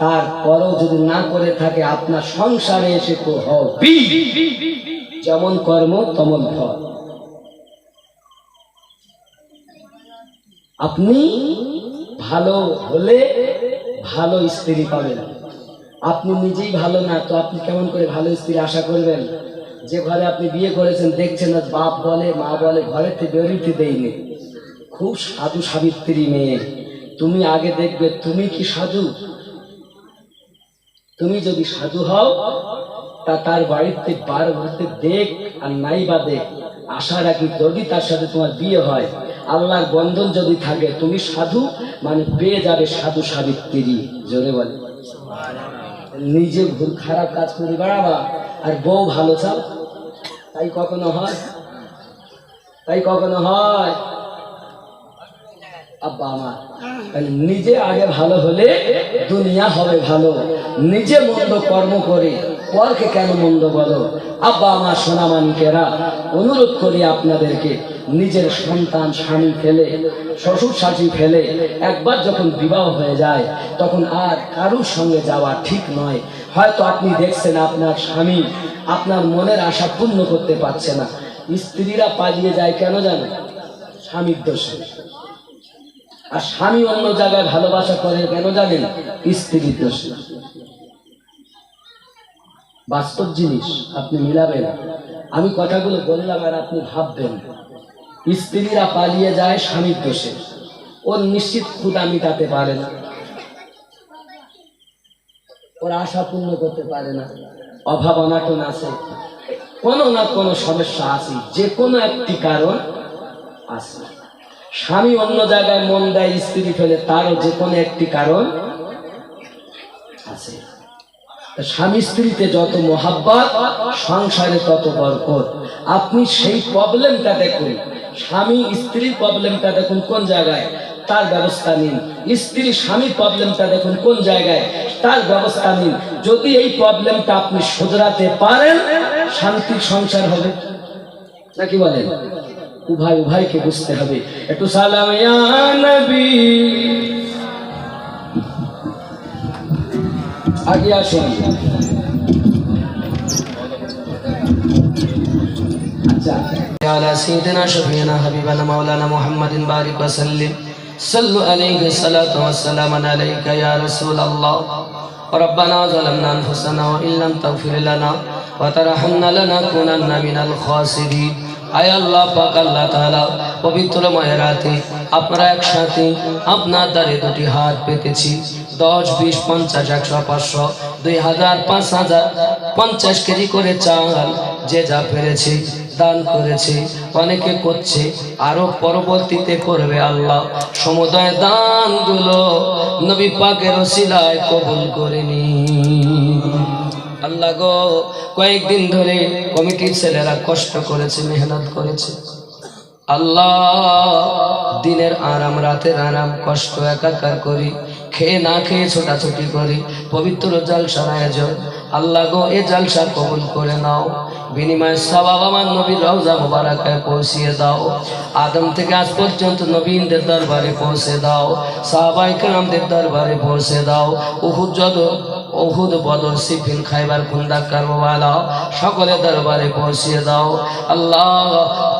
S1: তারপরেও যদি না করে থাকে আপনার সংসারে এসে তো হবেই, যেমন কর্ম তেমন ফল। আপনি ভালো হলে ভালো স্ত্রী পাবেন। আপনি নিজেই ভালো না তো আপনি কেমন করে ভালো স্ত্রী আশা করবেন? যে ঘরে আপনি বিয়ে করেছেন দেখছেন না, বাপ বলে মা বলে ঘরে থেকে বেরোতে দেয়নি, খুব সাধু সাবিত্রী মেয়ে, তুমি আগে দেখবে তুমি কি সাধু। তুমি যদি সাধু হও তা তার বাড়িতে বার ঘুরতে দেখ আর নাই বা দেখ, আশা রাখি যদি তার সাথে তোমার বিয়ে হয়, আল্লাহর বন্ধন যদি থাকে, তুমি সাধু মানে পেয়ে যাবে সাধু সাবিত্রী। জোরে বলে। নিজে ভুল খারাপ কাজ করে বেড়াবা আর বউ ভালো চাও, তাই কখনো হয়? তাই কখনো হয়? আব্বা আমার, নিজে আগে ভালো হলে দুনিয়া হবে ভালো। নিজে মন্দ কর্ম করে পরকে কেন মন্দ বলো? আব্বা আমার সোনামানিকেরা, অনুরোধ করি আপনাদেরকে, নিজের সন্তান স্বামী ফেলে শ্বশুর শাশুড়ি ফেলে একবার যখন বিবাহ হয়ে যায় তখন আর কারোর সঙ্গে যাওয়া ঠিক নয়। হয়তো আপনি দেখছেন আপনার স্বামী আপনার মনের আশা পূর্ণ করতে পারছে না, স্ত্রীরা পালিয়ে যায় কেন জানেন? স্বামীর দোষে। আর স্বামী অন্য জায়গায় ভালোবাসা করে কেন জানেন? স্ত্রীর দোষে। বাস্তব জিনিস, আপনি মিলাবেন। আমি কথাগুলো বললাম আর আপনি ভাববেন। স্ত্রীরা পালিয়ে যায় স্বামীর দোষে, ওর নিশ্চিত ক্ষুধা মিটাতে পারে না, ওর আশা পূর্ণ করতে পারে না, অভাব অনাটন আছে, কোনো না কোনো সমস্যা আছে, যে কোনো একটি কারণ আছে। স্বামী অন্য জায়গায় মন দেয়, স্ত্রী ফেলে, তারও যে কোনো একটি কারণ আছে। স্বামী স্ত্রীতে যত মহাব্বত, সংসারে তত বরকত। আপনি সেই প্রবলেমটা দেখুন, স্বামী স্ত্রীর প্রবলেমটা দেখুন কোন জায়গায়, তার ব্যবস্থা নিন। স্ত্রী স্বামীর প্রবলেমটা দেখুন কোন জায়গায়, তার ব্যবস্থা নিন। যদি এই প্রবলেমটা আপনি শুধরাতে পারেন, শান্তির সংসার হবে। নাকি বলেন? উভয়কে বুঝতে হবে। একটু সালাম ইয়া নবী, আগে আসুন। আচ্ছা, আলা সাইয়্যিদিনা শাফিনা হাবিবানা মাওলানা মুহাম্মাদিন বারিক ওয়া সাল্লিম, সাল্লু আলাইহি সালাতু ওয়া সালামু আলাইকা ইয়া রাসূলুল্লাহ। ربنا ظلمنا أنفسنا وإن لم تغفر لنا وترحمنا لنكونن من الخاسرين। আয় আল্লাহ পাক, আল্লাহ তাআলা পবিত্র মায়ের রাতে আপনারা একসাথে আপনার দ্বারে দুটি হাত পেতেছি। 10, 20, 50, 100, 500, 2000, 5000, 50 কেজি করে চাল যে যা পেরেছে দান করেছে, অনেকে করছে, আরো পরবর্তীতে করবে। আল্লাহ সমুদয় দানগুলো নবী পাকের ওসিলায় কবুল করে নিন। আল্লাহ গো, কয়েকদিন ধরে কমিটির ছেলেরা কষ্ট করেছে, মেহনত করেছে। আল্লাহ দিনের আরাম রাতের আরাম কষ্ট একাকার করি, খেয়ে না খেয়ে ছোটাছুটি করি পবিত্র জালসার আয়োজন। আল্লাহ গো, এ জালসা কবুল করে নাও, বিনিময়ে সওয়াব আমার নবীর রওজা মুবারাকায় পৌঁছিয়ে দাও। আদম থেকে আজ পর্যন্ত নবীনদের দরবারে পৌঁছে দাও, সাহাবায়ে কেরামদের দরবারে পৌঁছে দাও। উহুদ, বদর, সিফিন, খাইবার, খুন্দক, কারবালা সকলের দরবারে পৌঁছিয়ে দাও। আল্লাহ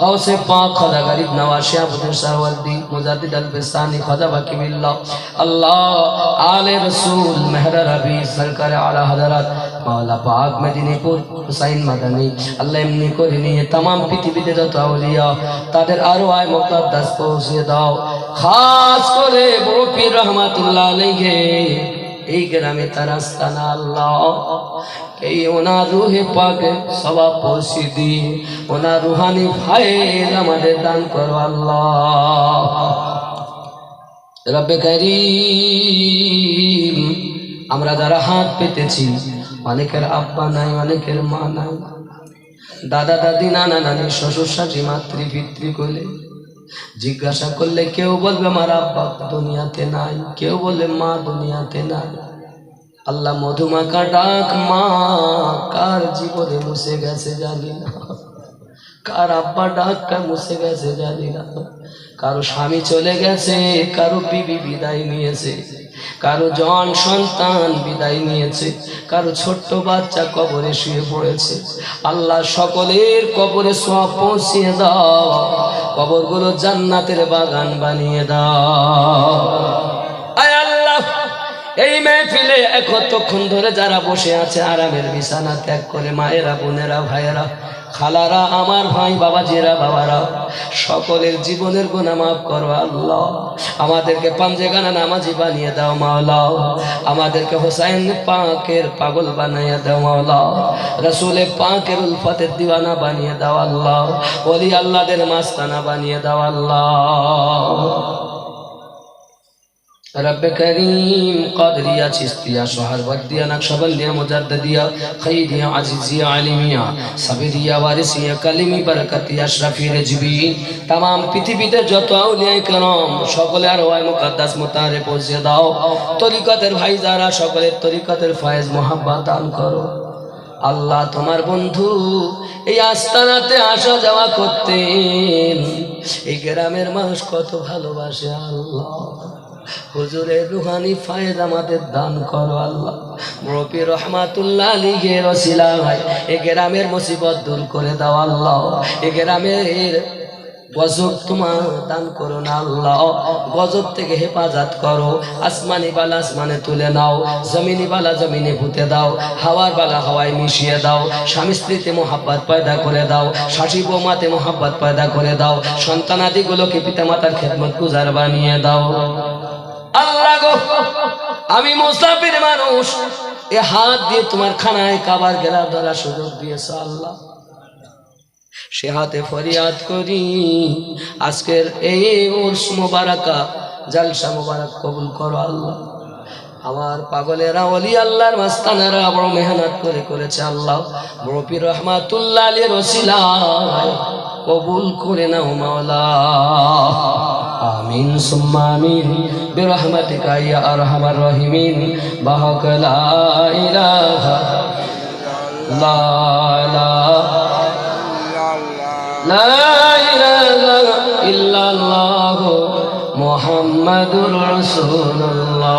S1: গাউসে পাক খোদা গরিব নওয়াজ আব্দুল সাওয়ারদি মুজাদ্দিদ আল বিসানি খোদা বাকি বিল্লাহ। আল্লাহ আলে রাসূল মেহরা রবি সরকার আলা হযরত মাওলা পাক মেদিনীপুর হুসাইন মাদানী, আল্লাহ এমনি করে নিয়ে तमाम পৃথিবীতে যত আউলিয়া তাদের আরো আয় মুকদ্দাস পৌঁছে দাও। খাস করে বড় পীর রহমাতুল্লাহ আলাইহি এই গ্রামে তার আস্তানা, আল্লাহ এই ওনার রুহে পাকে সওয়াব পৌঁছে দিয়ে ওনার রুহানি ফায়েজ আমাদের দান করো আল্লাহ। রব্বে কারীম, আমরা যারা হাত পেতেছি, অনেকের আব্বা নাই, অনেকের মা নাই, দাদা দাদি, নানা নানি, শ্বশুর শাশুড়ি, মাতৃ পিতৃ কোলে। জিজ্ঞাসা করলে কেউ বলবে আমার আব্বা দুনিয়াতে নাই, কেউ বলবে মা দুনিয়াতে নাই। আল্লাহ মধুমাখা ডাক মা কার জীবনে মুছে গেছে জানি না, কার আব্বা ডাকটা মুছে গেছে জানি না, কারো স্বামী চলে গেছে, কারো বিবি বিদায় নিয়েছে, কারো জন সন্তান বিদায় নিয়েছে, কারো ছোট্ট বাচ্চা কবরে শুয়ে পড়েছে। আল্লাহ সকলের কবরে সওয়াব পৌঁছিয়ে দাও, কবরগুলো জান্নাতের বাগান বানিয়ে দাও। আয় আল্লাহ, এই মেহফিলে কতক্ষণ ধরে যারা বসে আছে আরামের বিছানা ত্যাগ করে, মায়েরা, বোনেরা, ভাইয়েরা, খালারা, আমার ভাই, বাবাজিরা, বাবারা, সকলের জীবনের গুনাহ মাফ করো আল্লাহ। আমাদেরকে পাঞ্জেগানা নামাজি বানিয়ে দাও মাওলা, আমাদেরকে হোসাইন পাকের পাগল বানিয়ে দাও মাওলা, রসুলে পাকের উলফতের দিওয়ানা বানিয়ে দাও আল্লাহ, ওলি আল্লাহদের মাস্তানা বানিয়ে দাও আল্লাহ। रब करीम कादरिया चिश्तिया सोहरवर्दिया नक्शबंदिया मुजद्दिदिया खैरिया अजीजिया आलिमिया सबरिया वारिसिया कलिमी बरकतिया शरफी रिजवीन तमाम पृथ्वीতে যত আউলিয়া کرام সকলে আরওয়ায়ে মুকদ্দাস মুতারে পৌঁছে দাও। তরিকতের ভাই যারা সকলের তরিকতের ফয়েজ মোহাব্বত দান করো আল্লাহ। তোমার বন্ধু এই আস্তানাতে আসা যাওয়া করতেন, এই গ্রামের মানুষ কত ভালোবাসে আল্লাহ। হুজুরের রুহানি ফায়েজ আমাদের দান করো আল্লাহ। মুরব্বি রহমাতুল্লাহ আলাইহির ওসিলায় এই গ্রামের মুসিবত দূর করে দাও আল্লাহ। এই গ্রামের গজব তোমার দান করো না আল্লাহ, গজব থেকে হেফাজত করো। আসমানি বালা আসমানে তুলে নাও, জমিনি বালা জমিনে পুঁতে দাও, হাওয়ার বালা হাওয়ায় মিশিয়ে দাও। স্বামী স্ত্রীতে মোহাব্বত পয়দা করে দাও, শাশি বৌমাতে মোহাব্বত পয়দা করে দাও। সন্তানাদিগুলোকে পিতামাতার খেদমত গুজার বানিয়ে দাও আল্লাহ গো। আমি মুসাফির মানুষ, এ হাত দিয়ে তোমার খানায় কাবার গেলা ধরার সুযোগ দিয়েছ আল্লাহ। সে হাতে ফরিয়াদ করি আজকের এই উরস মুবারাকা জলসা মুবারক কবুল করো আল্লাহ। আমার পাগলেরা ওলি আল্লাহর মাস্তানারা বড় মেহনত করে করেছে আল্লাহ। মুরব্বি রহমাতুল্লাহ আলাইহির ওসিলায় কবুল করে নাও মাওলা। আমিন সুম্মা আমিন বিরহমাতিকা ইয়া আরহামার রাহিমিন। বাহাক লা ইলাহা লা ইলাহা ইল্লাল্লাহ মুহাম্মাদুর রাসূলুল্লাহ।